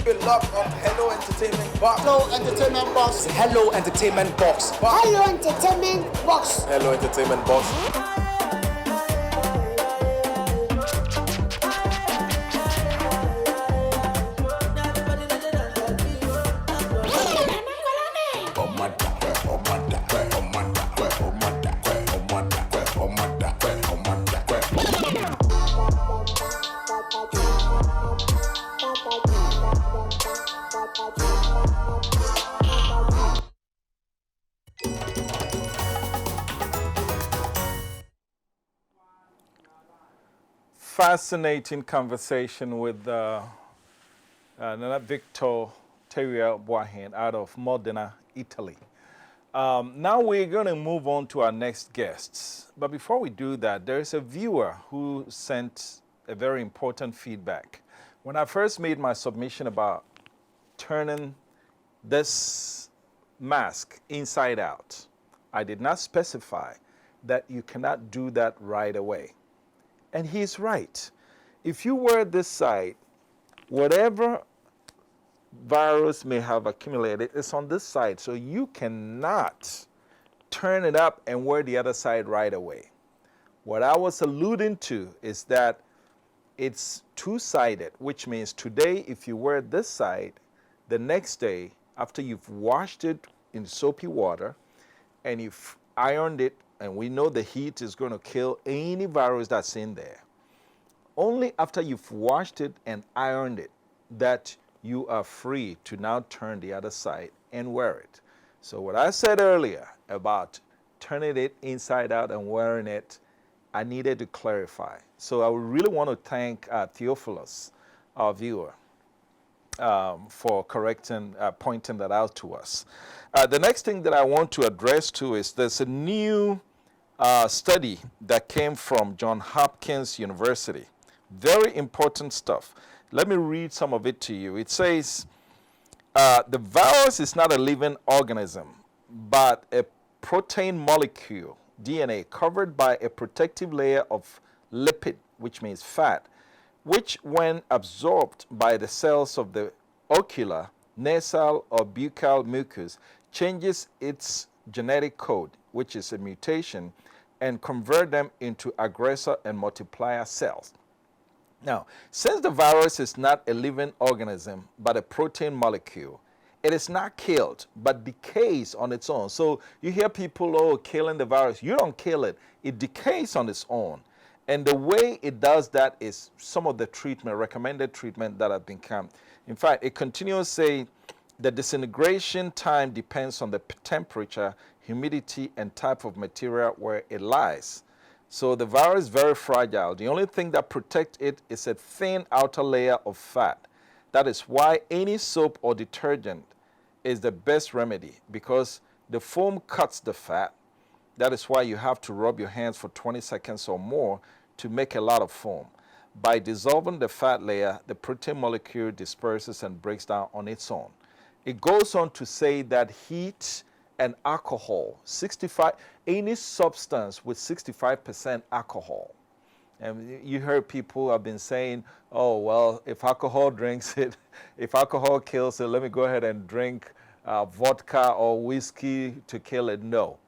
Good luck on Hello Entertainment Box. Hello Entertainment Box. Hello Entertainment Box. Hello Entertainment Box. Hello Entertainment Box. Fascinating conversation with Nana Victor Teria Boahen out of Modena, Italy. Now we're going to move on to our next guests. But before we do that, there's a viewer who sent a very important feedback. When I first made my submission about turning this mask inside out, I did not specify that you cannot do that right away. And he's right. If you wear this side, whatever virus may have accumulated is on this side. So you cannot turn it up and wear the other side right away. What I was alluding to is that it's two-sided, which means today, if you wear this side, the next day, after you've washed it in soapy water and you've ironed it, and we know the heat is going to kill any virus that's in there. Only after you've washed it and ironed it that you are free to now turn the other side and wear it. So what I said earlier about turning it inside out and wearing it, I needed to clarify. So I would really want to thank Theophilus, our viewer, for correcting, pointing that out to us. The next thing that I want to address to is there's a new study that came from Johns Hopkins University. Very important stuff. Let me read some of it to you. It says, the virus is not a living organism, but a protein molecule, DNA, covered by a protective layer of lipid, which means fat, which when absorbed by the cells of the ocular, nasal, or buccal mucus, changes its genetic code, which is a mutation, and convert them into aggressor and multiplier cells. Now, since the virus is not a living organism, but a protein molecule, it is not killed, but decays on its own. So you hear people, oh, killing the virus. You don't kill it. It decays on its own. And the way it does that is some of the treatment, recommended treatment that have been come. In fact, it continues to say the disintegration time depends on the temperature, humidity, and type of material where it lies. So the virus is very fragile. The only thing that protects it is a thin outer layer of fat. That is why any soap or detergent is the best remedy, because the foam cuts the fat. That is why you have to rub your hands for 20 seconds or more to make a lot of foam. By dissolving the fat layer, the protein molecule disperses and breaks down on its own. It goes on to say that heat and alcohol, any substance with 65% alcohol. And you heard people have been saying, oh, well, if alcohol drinks it, if alcohol kills it, let me go ahead and drink vodka or whiskey to kill it. No.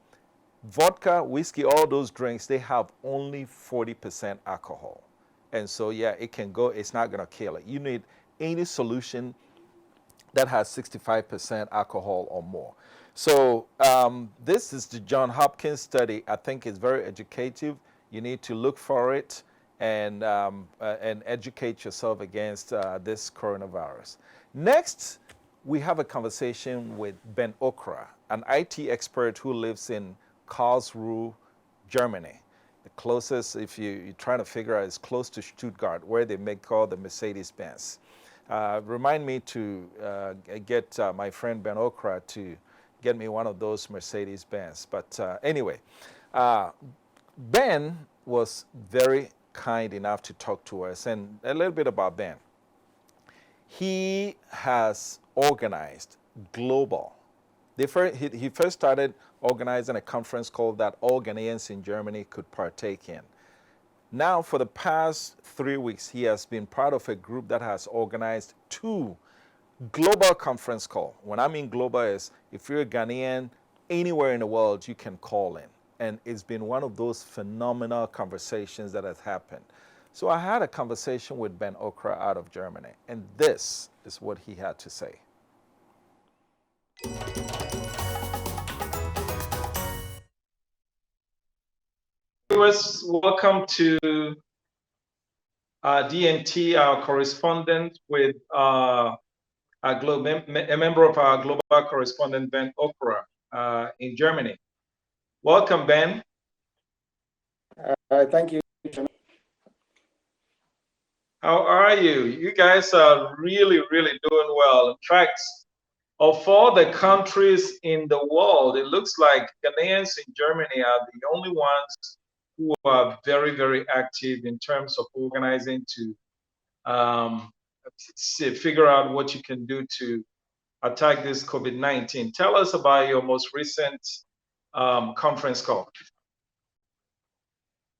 Vodka, whiskey, all those drinks, they have only 40% alcohol. And so, yeah, it can go, it's not going to kill it. You need any solution that has 65% alcohol or more. So this is the Johns Hopkins study. I think it's very educative. You need to look for it and educate yourself against this coronavirus. Next, we have a conversation with Ben Okra, an IT expert who lives in Karlsruhe, Germany. The closest, if you're trying to figure out, is close to Stuttgart, where they make all the Mercedes-Benz. Remind me to get my friend Ben Okra to get me one of those Mercedes-Benz. But anyway, Ben was very kind enough to talk to us, and a little bit about Ben. He has organized global. He first started organizing a conference called that all Ghanaians in Germany could partake in. Now, for the past 3 weeks, he has been part of a group that has organized 2 global conference calls. When I mean global is, if you're a Ghanaian, anywhere in the world, you can call in. And it's been one of those phenomenal conversations that has happened. So I had a conversation with Ben Okra out of Germany, and this is what he had to say. Viewers, welcome to DNT, our correspondent with a member of our global correspondent, Ben Okra, in Germany. Welcome, Ben. Thank you. How are you? You guys are really, really doing well. In fact, of all the countries in the world, it looks like Ghanaians in Germany are the only ones who are very, very active in terms of organizing to figure out what you can do to attack this COVID-19. Tell us about your most recent conference call.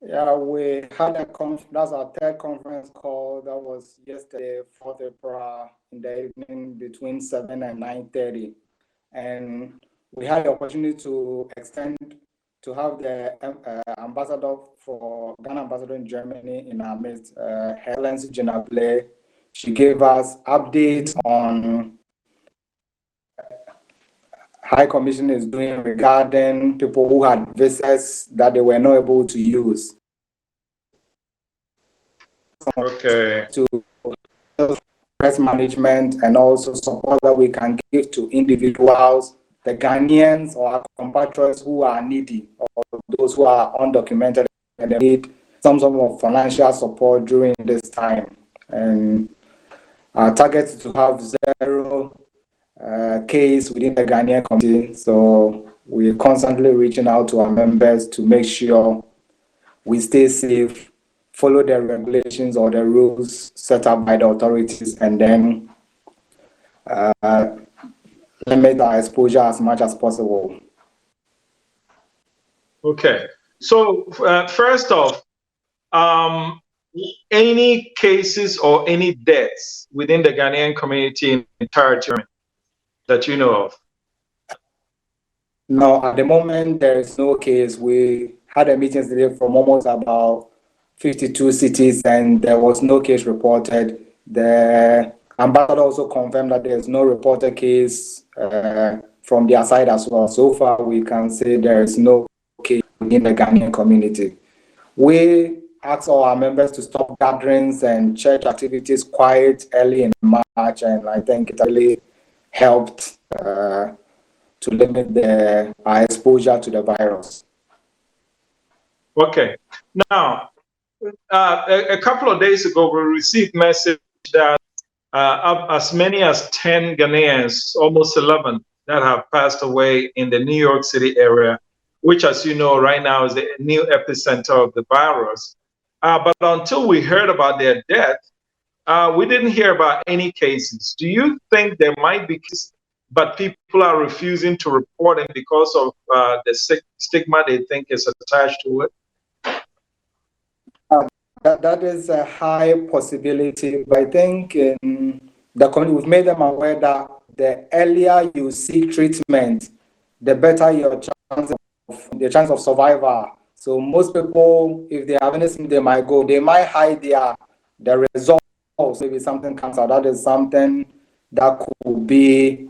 Yeah, we had that's our 3rd conference call. That was yesterday, 4th April, in the evening between 7 and 9:30. And we had the opportunity to have the ambassador for Ghana ambassador in Germany in our midst, Helen Jinable. She gave us updates on High Commission is doing regarding people who had visas that they were not able to use. Okay. To press management and also support that we can give to individuals, the Ghanaians or our compatriots who are needy or those who are undocumented and they need some sort of financial support during this time. And our target is to have 0 case within the Ghanaian community. So we're constantly reaching out to our members to make sure we stay safe, follow the regulations or the rules set up by the authorities, and then limit our exposure as much as possible. Okay. So first off, any cases or any deaths within the Ghanaian community in the entire Germany that you know of? No, at the moment, there is no case. We had a meeting today from almost about 52 cities, and there was no case reported. The ambassador also confirmed that there is no reported case from their side as well. So far, we can say there is no case in the Ghanaian community. We asked all our members to stop gatherings and church activities quite early in March, and I think it really helped to limit our exposure to the virus. Okay. Now, a couple of days ago, we received message that as many as 10 Ghanaians, almost 11, that have passed away in the New York City area, which, as you know, right now is the new epicenter of the virus. But until we heard about their death, we didn't hear about any cases. Do you think there might be cases, but people are refusing to report it because of the stigma they think is attached to it? That is a high possibility, but I think in the community, we've made them aware that the earlier you seek treatment, the better your chance of survival. So most people, if they have anything, they might hide the results. Maybe something comes out. That is something that could be,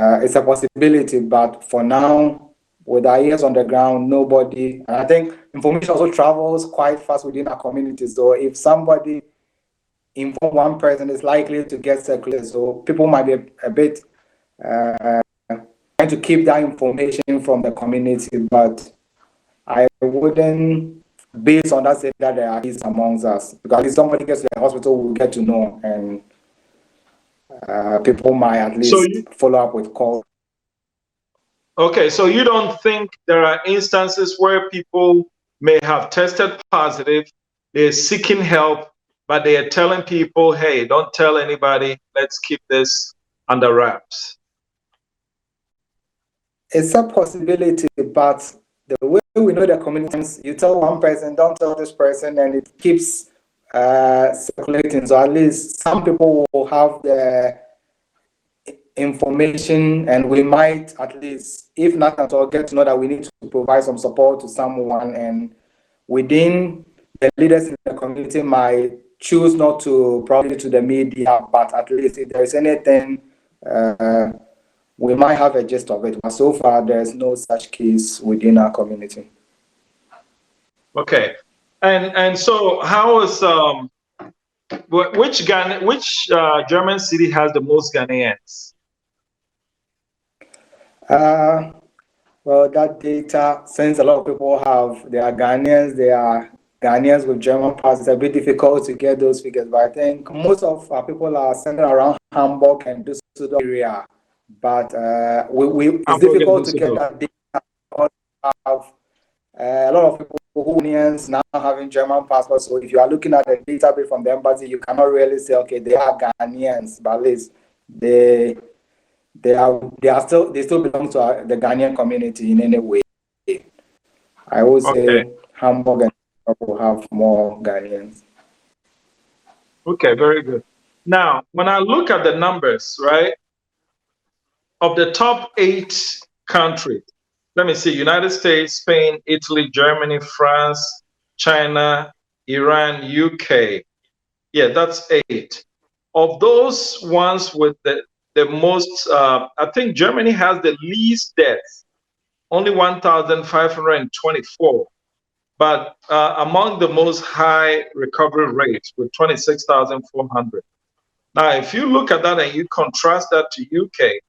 it's a possibility, but for now, with our ears on the ground, nobody. And I think information also travels quite fast within our community. So if somebody inform one person, it's likely to get circulated. So people might be a bit trying to keep that information from the community, but I wouldn't, based on that, say that there are peace amongst us. Because if somebody gets to the hospital, we'll get to know, and people might at least follow up with calls. Okay, so you don't think there are instances where people may have tested positive, they're seeking help, but they are telling people, hey, don't tell anybody, let's keep this under wraps? It's a possibility, but the way we know the communities, you tell one person, don't tell this person, and it keeps circulating. So at least some people will have the information, and we might at least, if not at all, get to know that we need to provide some support to someone, and within the leaders in the community might choose not to probably to the media, but at least if there is anything, we might have a gist of it. But so far, there's no such case within our community. Okay, and so how is which German city has the most Ghanaians? Well, that data, since a lot of people they are Ghanaians with German passports, it's a bit difficult to get those figures. But I think most of our people are centered around Hamburg and Düsseldorf area. But it's difficult to get that data. A lot of people who are Ghanaians now having German passports. So if you are looking at the database from the embassy, you cannot really say, okay, they are Ghanaians, but at least they still belong to the Ghanaian community in any way. I would say Hamburg and will have more Ghanaians. Okay, very good. Now, when I look at the numbers, right, of the top 8 countries, let me see, United States, Spain, Italy, Germany, France, China, Iran, UK. Yeah, that's 8. Of those ones with the most, I think Germany has the least deaths, only 1,524, but among the most high recovery rates with 26,400. Now, if you look at that and you contrast that to UK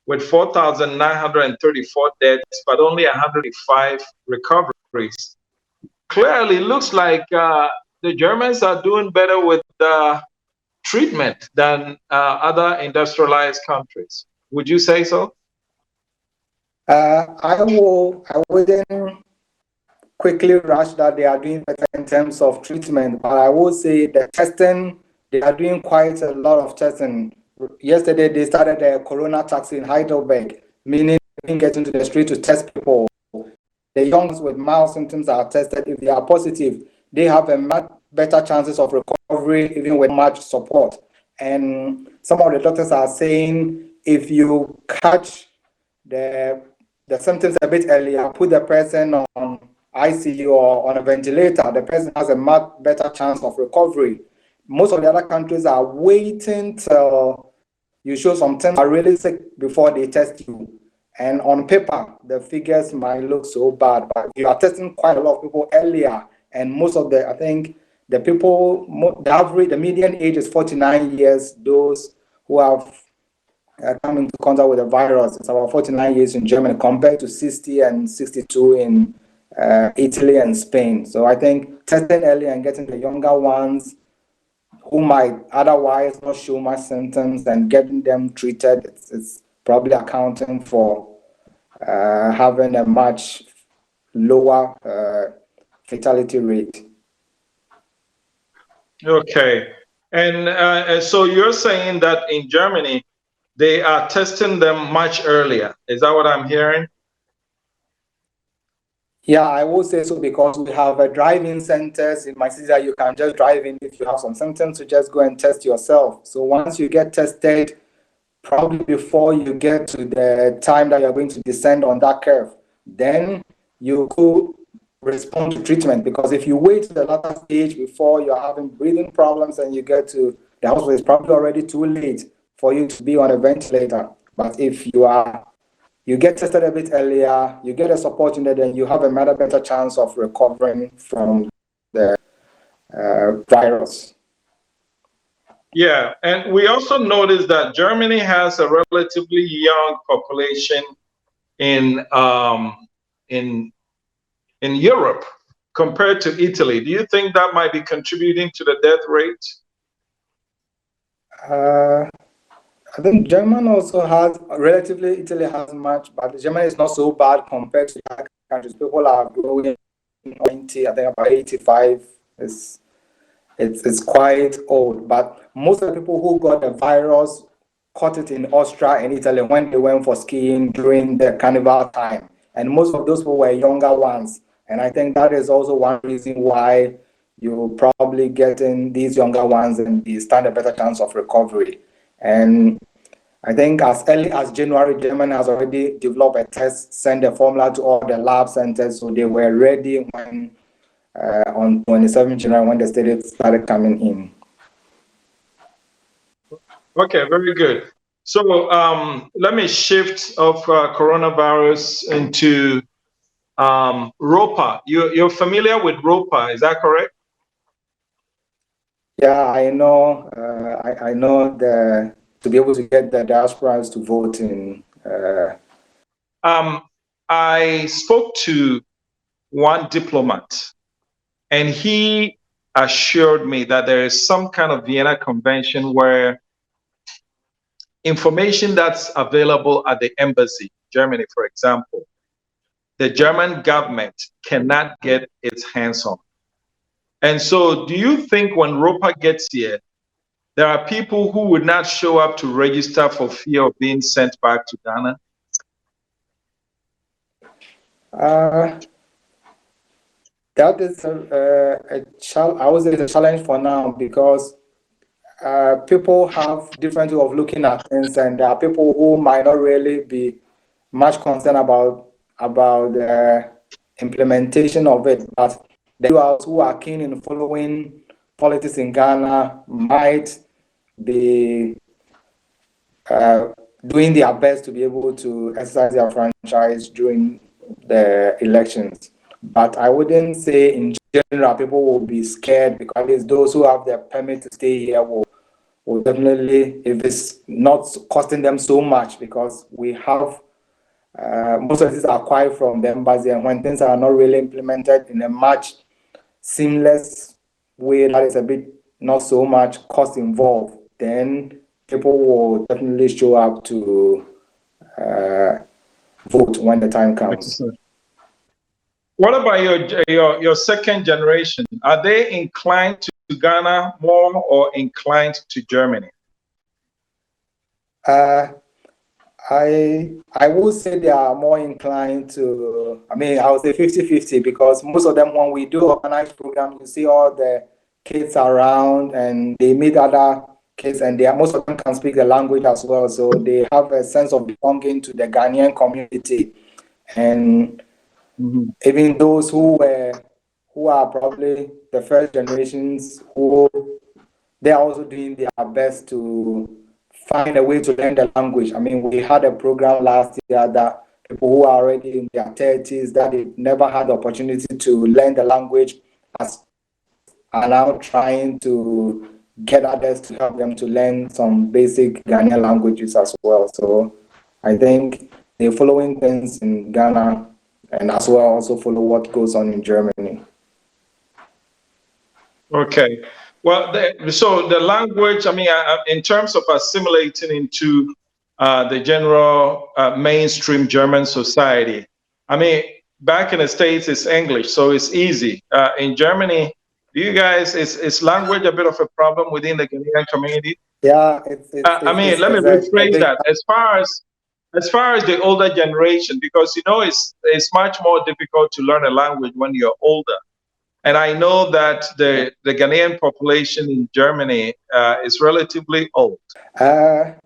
with 4,934 deaths, but only 105 recoveries, clearly looks like the Germans are doing better with treatment than other industrialized countries. Would you say so? I wouldn't quickly rush that they are doing better in terms of treatment, but I would say the testing, they are doing quite a lot of testing. Yesterday, they started a corona tax in Heidelberg, meaning they can get into the street to test people. The young ones with mild symptoms are tested. If they are positive, they have a much better chances of recovery, even with much support. And some of the doctors are saying if you catch the symptoms a bit earlier, put the person on ICU or on a ventilator, the person has a much better chance of recovery. Most of the other countries are waiting till you show some symptoms are really sick before they test you. And on paper, the figures might look so bad, but you are testing quite a lot of people earlier. And most of the median age is 49 years. Those who have come into contact with the virus, it's about 49 years in Germany compared to 60 and 62 in Italy and Spain. So I think testing early and getting the younger ones who might otherwise not show much symptoms and getting them treated, it's probably accounting for having a much lower fatality rate. Okay. And so you're saying that in Germany, they are testing them much earlier. Is that what I'm hearing? Yeah, I would say so, because we have drive-in centers in my city that you can just drive in if you have some symptoms to just go and test yourself. So once you get tested, probably before you get to the time that you're going to descend on that curve, then you could respond to treatment. Because if you wait to the latter stage before you're having breathing problems and you get to the hospital, it's probably already too late for you to be on a ventilator. But if you are you get tested a bit earlier, you get the support, and then you have a better chance of recovering from the virus. Yeah, and we also noticed that Germany has a relatively young population in Europe compared to Italy. Do you think that might be contributing to the death rate? I think Germany also has, relatively, Italy has much, but Germany is not so bad compared to other countries. People are growing 90, I think about 85. It's quite old, but most of the people who got the virus caught it in Austria and Italy when they went for skiing during the carnival time. And most of those people were younger ones. And I think that is also one reason why you're probably getting these younger ones and they stand a better chance of recovery. And I think as early as January, Germany has already developed a test, sent the formula to all the lab centers, so they were ready when on 27th January when the study started coming in. Okay, very good. So let me shift of coronavirus into ROPA. You're familiar with ROPA, is that correct? Yeah, I know. I know to be able to get the diasporas to vote in. I spoke to one diplomat, and he assured me that there is some kind of Vienna Convention where information that's available at the embassy, Germany, for example, the German government cannot get its hands on. And so do you think when ROPA gets here, there are people who would not show up to register for fear of being sent back to Ghana? That is I would say it's a challenge for now because people have different way of looking at things, and there are people who might not really be much concerned about the implementation of it, but the people who are keen in following politics in Ghana might be doing their best to be able to exercise their franchise during the elections. But I wouldn't say in general people will be scared, because at least those who have their permit to stay here will definitely, if it's not costing them so much, because we have most of these are quiet from the embassy, and when things are not really implemented in a much seamless way, that is a bit not so much cost involved, then people will definitely show up to vote when the time comes. What about your second generation? Are they inclined to Ghana more or inclined to Germany? I would say they are more inclined to, I would say 50-50, because most of them, when we do organized program, you see all the kids around and they meet other kids, and most of them can speak the language as well. So they have a sense of belonging to the Ghanaian community. And even those who are probably the first generations, they are also doing their best to find a way to learn the language. We had a program last year that people who are already in their 30s, that they never had the opportunity to learn the language, are now trying to get others to help them to learn some basic Ghanaian languages as well. So I think they're following things in Ghana and as well also follow what goes on in Germany. Okay. Well, so the language, in terms of assimilating into the general mainstream German society, back in the States, it's English, so it's easy. In Germany, do you guys, is language a bit of a problem within the Ghanaian community? Yeah. Let me rephrase that. As far as the older generation, because, it's much more difficult to learn a language when you're older. And I know that the Ghanaian population in Germany is relatively old. I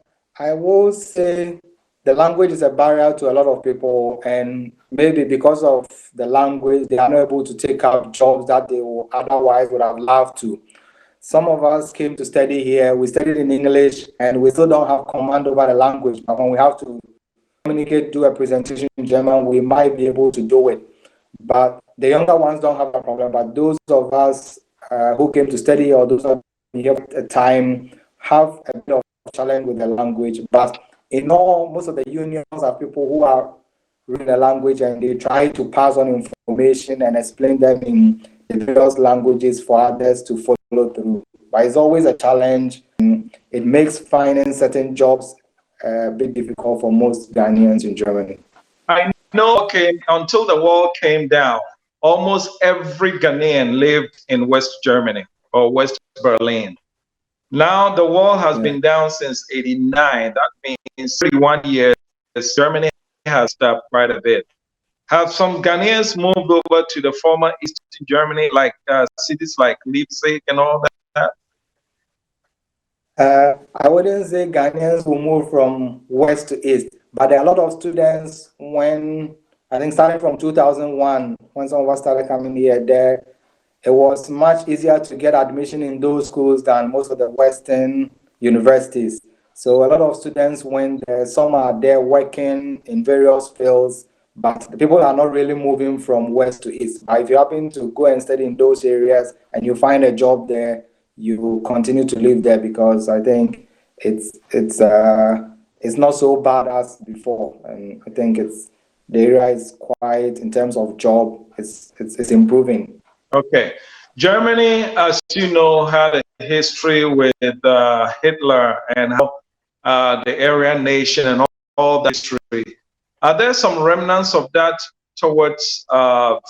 will say the language is a barrier to a lot of people, and maybe because of the language, they are not able to take up jobs that they otherwise would have loved to. Some of us came to study here, we studied in English, and we still don't have command over the language. But when we have to communicate, do a presentation in German, we might be able to do it. But the younger ones don't have a problem. But those of us who came to study or those of here at a time have a bit of challenge with the language. But in all, most of the unions are people who are reading the language and they try to pass on information and explain them in the various languages for others to follow through. But it's always a challenge. And it makes finding certain jobs a bit difficult for most Ghanaians in Germany. I know, until the wall came down, almost every Ghanaian lived in West Germany or West Berlin. Now the wall has been down since '89. That means 31 years. Germany has stopped quite a bit. Have some Ghanaians moved over to the former Eastern Germany, like cities like Leipzig and all that? I wouldn't say Ghanaians will move from west to east, but there are a lot of students when, I think starting from 2001, when some of us started coming here, there, it was much easier to get admission in those schools than most of the Western universities. So a lot of students went there, some are there working in various fields, but the people are not really moving from west to east. But if you happen to go and study in those areas and you find a job there, you continue to live there because I think it's not so bad as before, and I think the area is quite, in terms of job, it's improving. Okay, Germany, as you know, had a history with Hitler and how the Aryan nation and all that history. Are there some remnants of that towards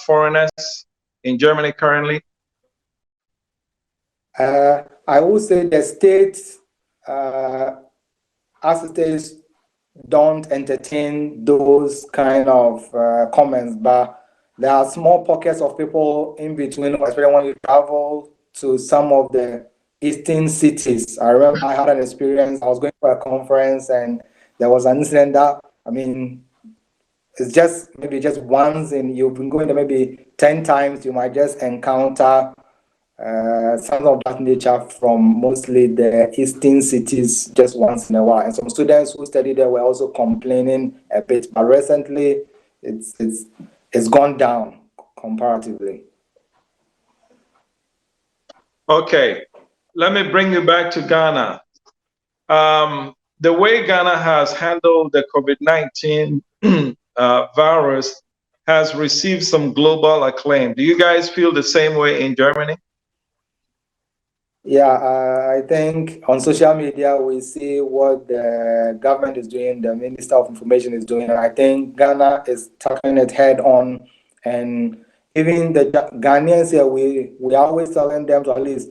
foreigners in Germany currently? I would say the states, as it is, don't entertain those kind of comments, but there are small pockets of people in between, especially when you travel to some of the eastern cities. I remember I had an experience, I was going for a conference and there was an incident that, I mean, it's just maybe just once, and you've been going there maybe 10 times, you might just encounter some of that nature from mostly the eastern cities just once in a while. And some students who study there were also complaining a bit, but recently it's gone down comparatively. Okay, let me bring you back to Ghana. The way Ghana has handled the COVID-19 virus has received some global acclaim. Do you guys feel the same way in Germany? Yeah, I think on social media we see what the government is doing, the Minister of Information is doing, and I think Ghana is tackling it head on. And even the Ghanaians here, we are always telling them to at least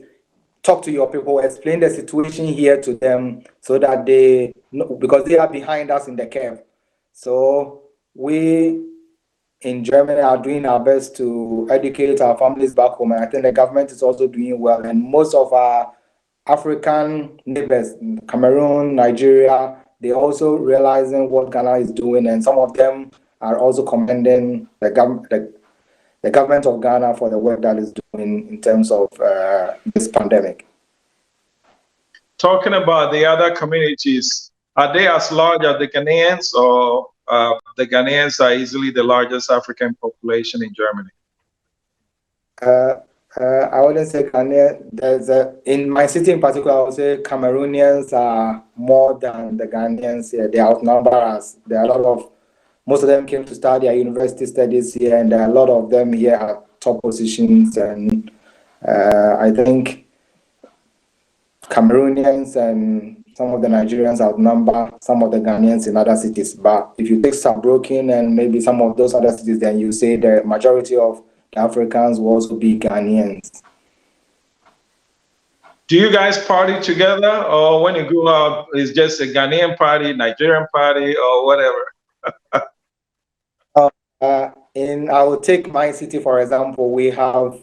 talk to your people, explain the situation here to them so that they know, because they are behind us in the curve. So we in Germany are doing our best to educate our families back home, and I think the government is also doing well. And most of our African neighbors, Cameroon, Nigeria, they're also realizing what Ghana is doing, and some of them are also commending the government of Ghana for the work that it's doing in terms of this pandemic. Talking about the other communities, are they as large as the Ghanaians, or the Ghanaians are easily the largest African population in Germany? I wouldn't say Ghanaian. In my city in particular, I would say Cameroonians are more than the Ghanaians here. They outnumber us. There are a lot of, most of them came to start their university studies here, and there are a lot of them here at top positions. And I think Cameroonians and some of the Nigerians outnumber some of the Ghanaians in other cities. But if you take Saarbrücken and maybe some of those other cities, then you say the majority of the Africans will also be Ghanaians. Do you guys party together, or when you go out, it's just a Ghanaian party, Nigerian party, or whatever? I will take my city, for example. We have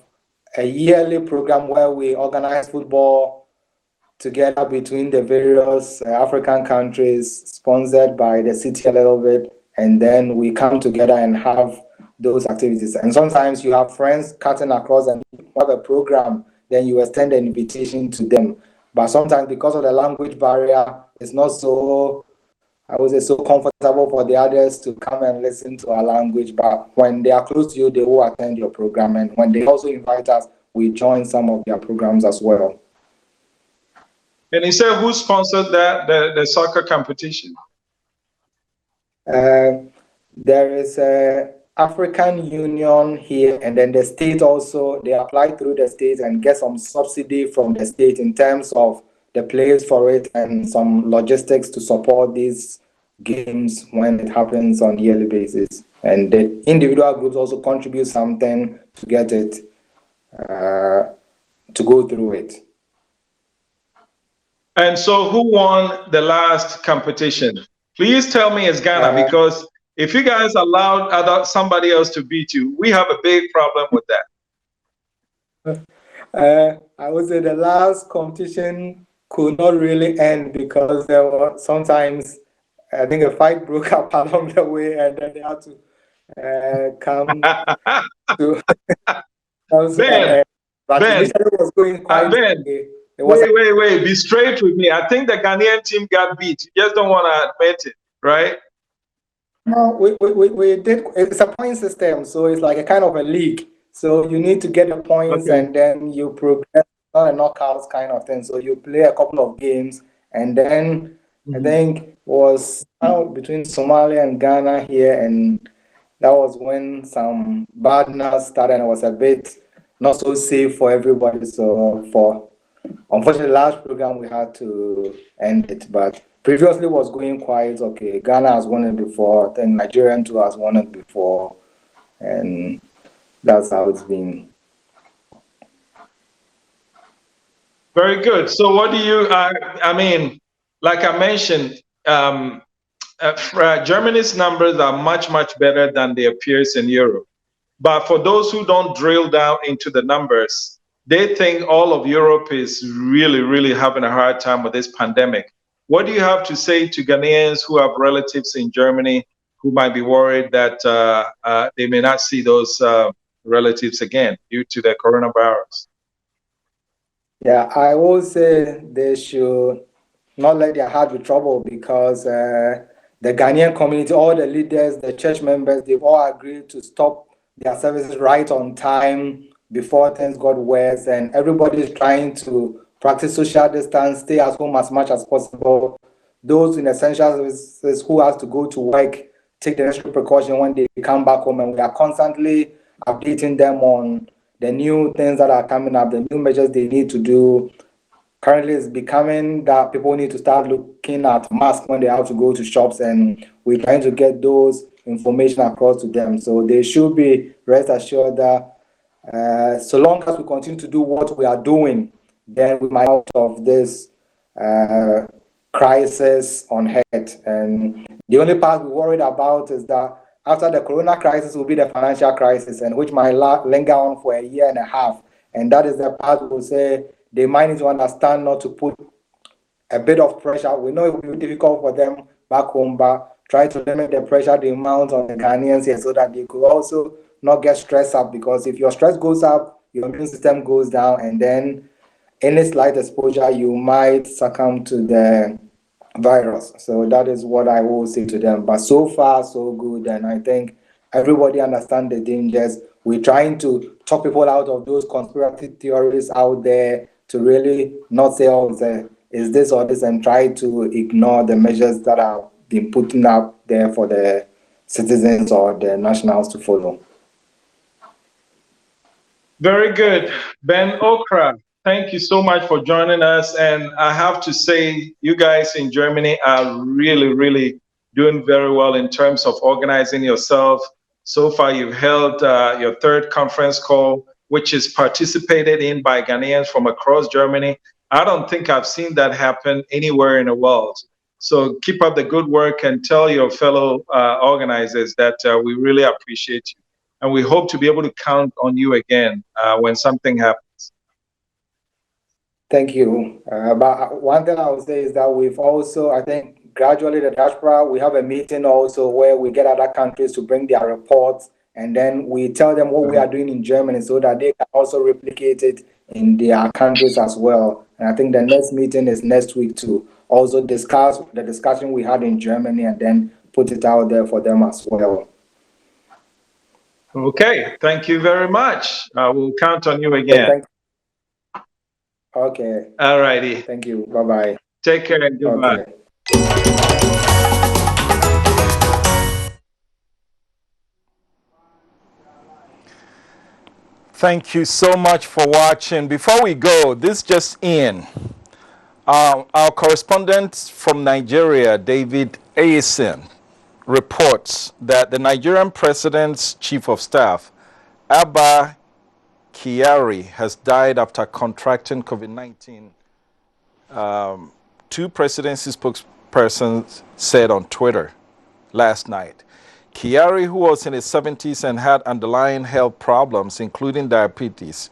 a yearly program where we organize football together between the various African countries, sponsored by the city a little bit, and then we come together and have those activities. And sometimes you have friends cutting across and have a program, then you extend an invitation to them. But sometimes because of the language barrier, it's not so I would say, so comfortable for the others to come and listen to our language. But when they are close to you, they will attend your program. And when they also invite us, we join some of their programs as well. And he said, who sponsored that, the soccer competition? There is a African Union here, and then the state also, they apply through the state and get some subsidy from the state in terms of the place for it and some logistics to support these games when it happens on a yearly basis. And the individual groups also contribute something to get it, to go through it. And so who won the last competition? Please tell me it's Ghana, because if you guys allowed somebody else to beat you, we have a big problem with that. I would say the last competition could not really end because there were sometimes, I think a fight broke up along the way, and then they had to come to. Ben, initially it was going quite Ben, wait, be straight with me. I think the Ghanaian team got beat. You just don't want to admit it, right? No, we did. It's a point system, so it's like a kind of a league. So you need to get the points, and then you progress, not a knockouts kind of thing. So you play a couple of games, and then I think it was between Somalia and Ghana here, and that was when some badness started, and it was a bit not so safe for everybody. So unfortunately, last program we had to end it, but previously was going quite okay. Ghana has won it before, then Nigerian too has won it before, and that's how it's been. Very good. So what do you, I mean, like I mentioned, Germany's numbers are much, much better than their peers in Europe. But for those who don't drill down into the numbers, they think all of Europe is really, really having a hard time with this pandemic. What do you have to say to Ghanaians who have relatives in Germany who might be worried that they may not see those relatives again due to the coronavirus? Yeah, I will say they should not let their heart be troubled because the Ghanaian community, all the leaders, the church members, they've all agreed to stop their services right on time before things got worse, and everybody is trying to practice social distance, stay at home as much as possible. Those in essential services who have to go to work take the necessary precaution when they come back home, and we are constantly updating them on the new things that are coming up, the new measures they need to do. Currently, it's becoming that people need to start looking at masks when they have to go to shops, and we're trying to get those information across to them. So they should be rest assured that so long as we continue to do what we are doing, then we might out of this crisis on head. And the only part we're worried about is that after the corona crisis will be the financial crisis, and which might linger on for a year and a half. And that is the part we'll say they might need to understand not to put a bit of pressure. We know it will be difficult for them back home, but try to limit the pressure, the amount on the Ghanaians here, so that they could also not get stressed up, because if your stress goes up, your immune system goes down, and then any slight exposure, you might succumb to the virus. So that is what I will say to them. But so far, so good. And I think everybody understands the dangers. We're trying to talk people out of those conspiracy theories out there to really not say, oh, is this or this, and try to ignore the measures that are being put up there for the citizens or the nationals to follow. Very good. Ben Okra, thank you so much for joining us. And I have to say, you guys in Germany are really, really doing very well in terms of organizing yourself. So far, you've held your third conference call, which is participated in by Ghanaians from across Germany. I don't think I've seen that happen anywhere in the world. So keep up the good work and tell your fellow organizers that we really appreciate you. And we hope to be able to count on you again when something happens. Thank you. But one thing I would say is that we've also, I think, gradually the Diaspora, we have a meeting also where we get other countries to bring their reports, and then we tell them what we are doing in Germany so that they can also replicate it in their countries as well. And I think the next meeting is next week to also discuss the discussion we had in Germany and then put it out there for them as well. Okay, thank you very much. We'll count on you So again. Okay. All righty. Thank you. Bye-bye. Take care and goodbye. Okay. Thank you so much for watching. Before we go, this just in. Our correspondent from Nigeria, David Ayesen, reports that the Nigerian president's chief of staff, Abba Kyari, has died after contracting COVID-19. Two presidency spokespersons said on Twitter last night. Kyari, who was in his 70s and had underlying health problems, including diabetes,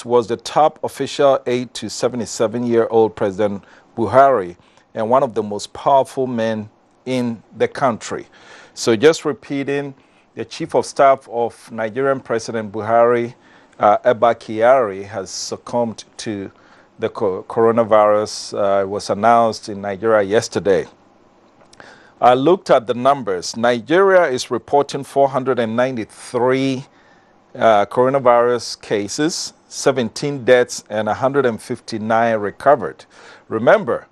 was the top official aide to 77-year-old President Buhari and one of the most powerful men in the country. So just repeating, the chief of staff of Nigerian President Buhari, Abba Kyari, has succumbed to the coronavirus. It was announced in Nigeria yesterday. I looked at the numbers. Nigeria is reporting 493 coronavirus cases, 17 deaths, and 159 recovered. Remember,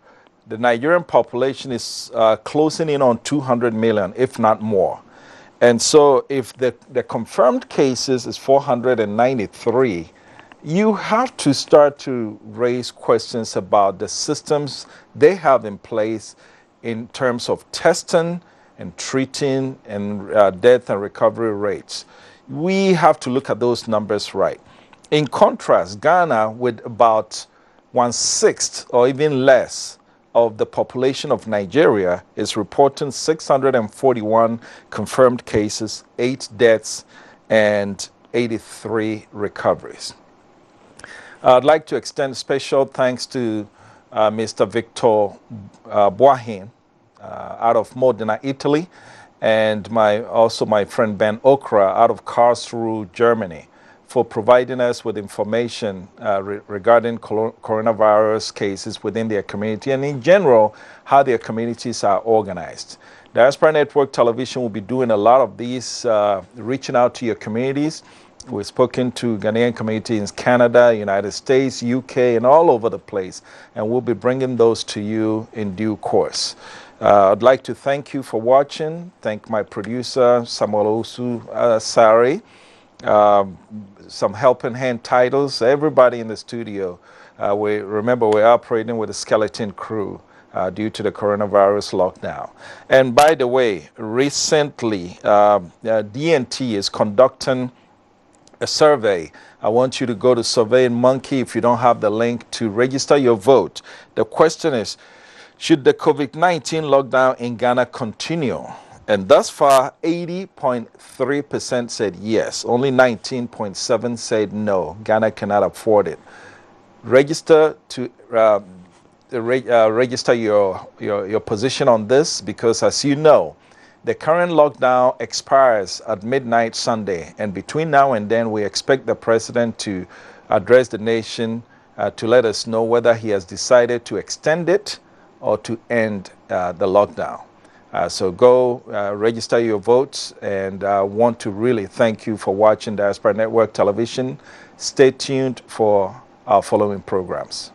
the Nigerian population is closing in on 200 million, if not more. And so if the confirmed cases is 493, you have to start to raise questions about the systems they have in place in terms of testing and treating and death and recovery rates. We have to look at those numbers right. In contrast, Ghana, with about 1/6 or even less of the population of Nigeria, is reporting 641 confirmed cases, 8 deaths, and 83 recoveries. I'd like to extend special thanks to Mr. Victor Boahin out of Modena, Italy, and also my friend Ben Okra out of Karlsruhe, Germany, for providing us with information regarding coronavirus cases within their community and in general how their communities are organized. Diaspora Network Television will be doing a lot of these, reaching out to your communities. We've spoken to Ghanaian communities in Canada, United States, UK, and all over the place, and we'll be bringing those to you in due course. I'd like to thank you for watching. Thank my producer, Samuel Osu Sari, some helping hand titles, everybody in the studio. Remember, we're operating with a skeleton crew due to the coronavirus lockdown. And by the way, recently, DNT is conducting a survey. I want you to go to Survey Monkey if you don't have the link to register your vote. The question is, should the COVID-19 lockdown in Ghana continue? And thus far, 80.3% said yes. Only 19.7% said no. Ghana cannot afford it. Register to register your position on this, because as you know, the current lockdown expires at midnight Sunday, and between now and then, we expect the president to address the nation to let us know whether he has decided to extend it or to end the lockdown. So go register your votes, and I want to really thank you for watching Diaspora Network Television. Stay tuned for our following programs.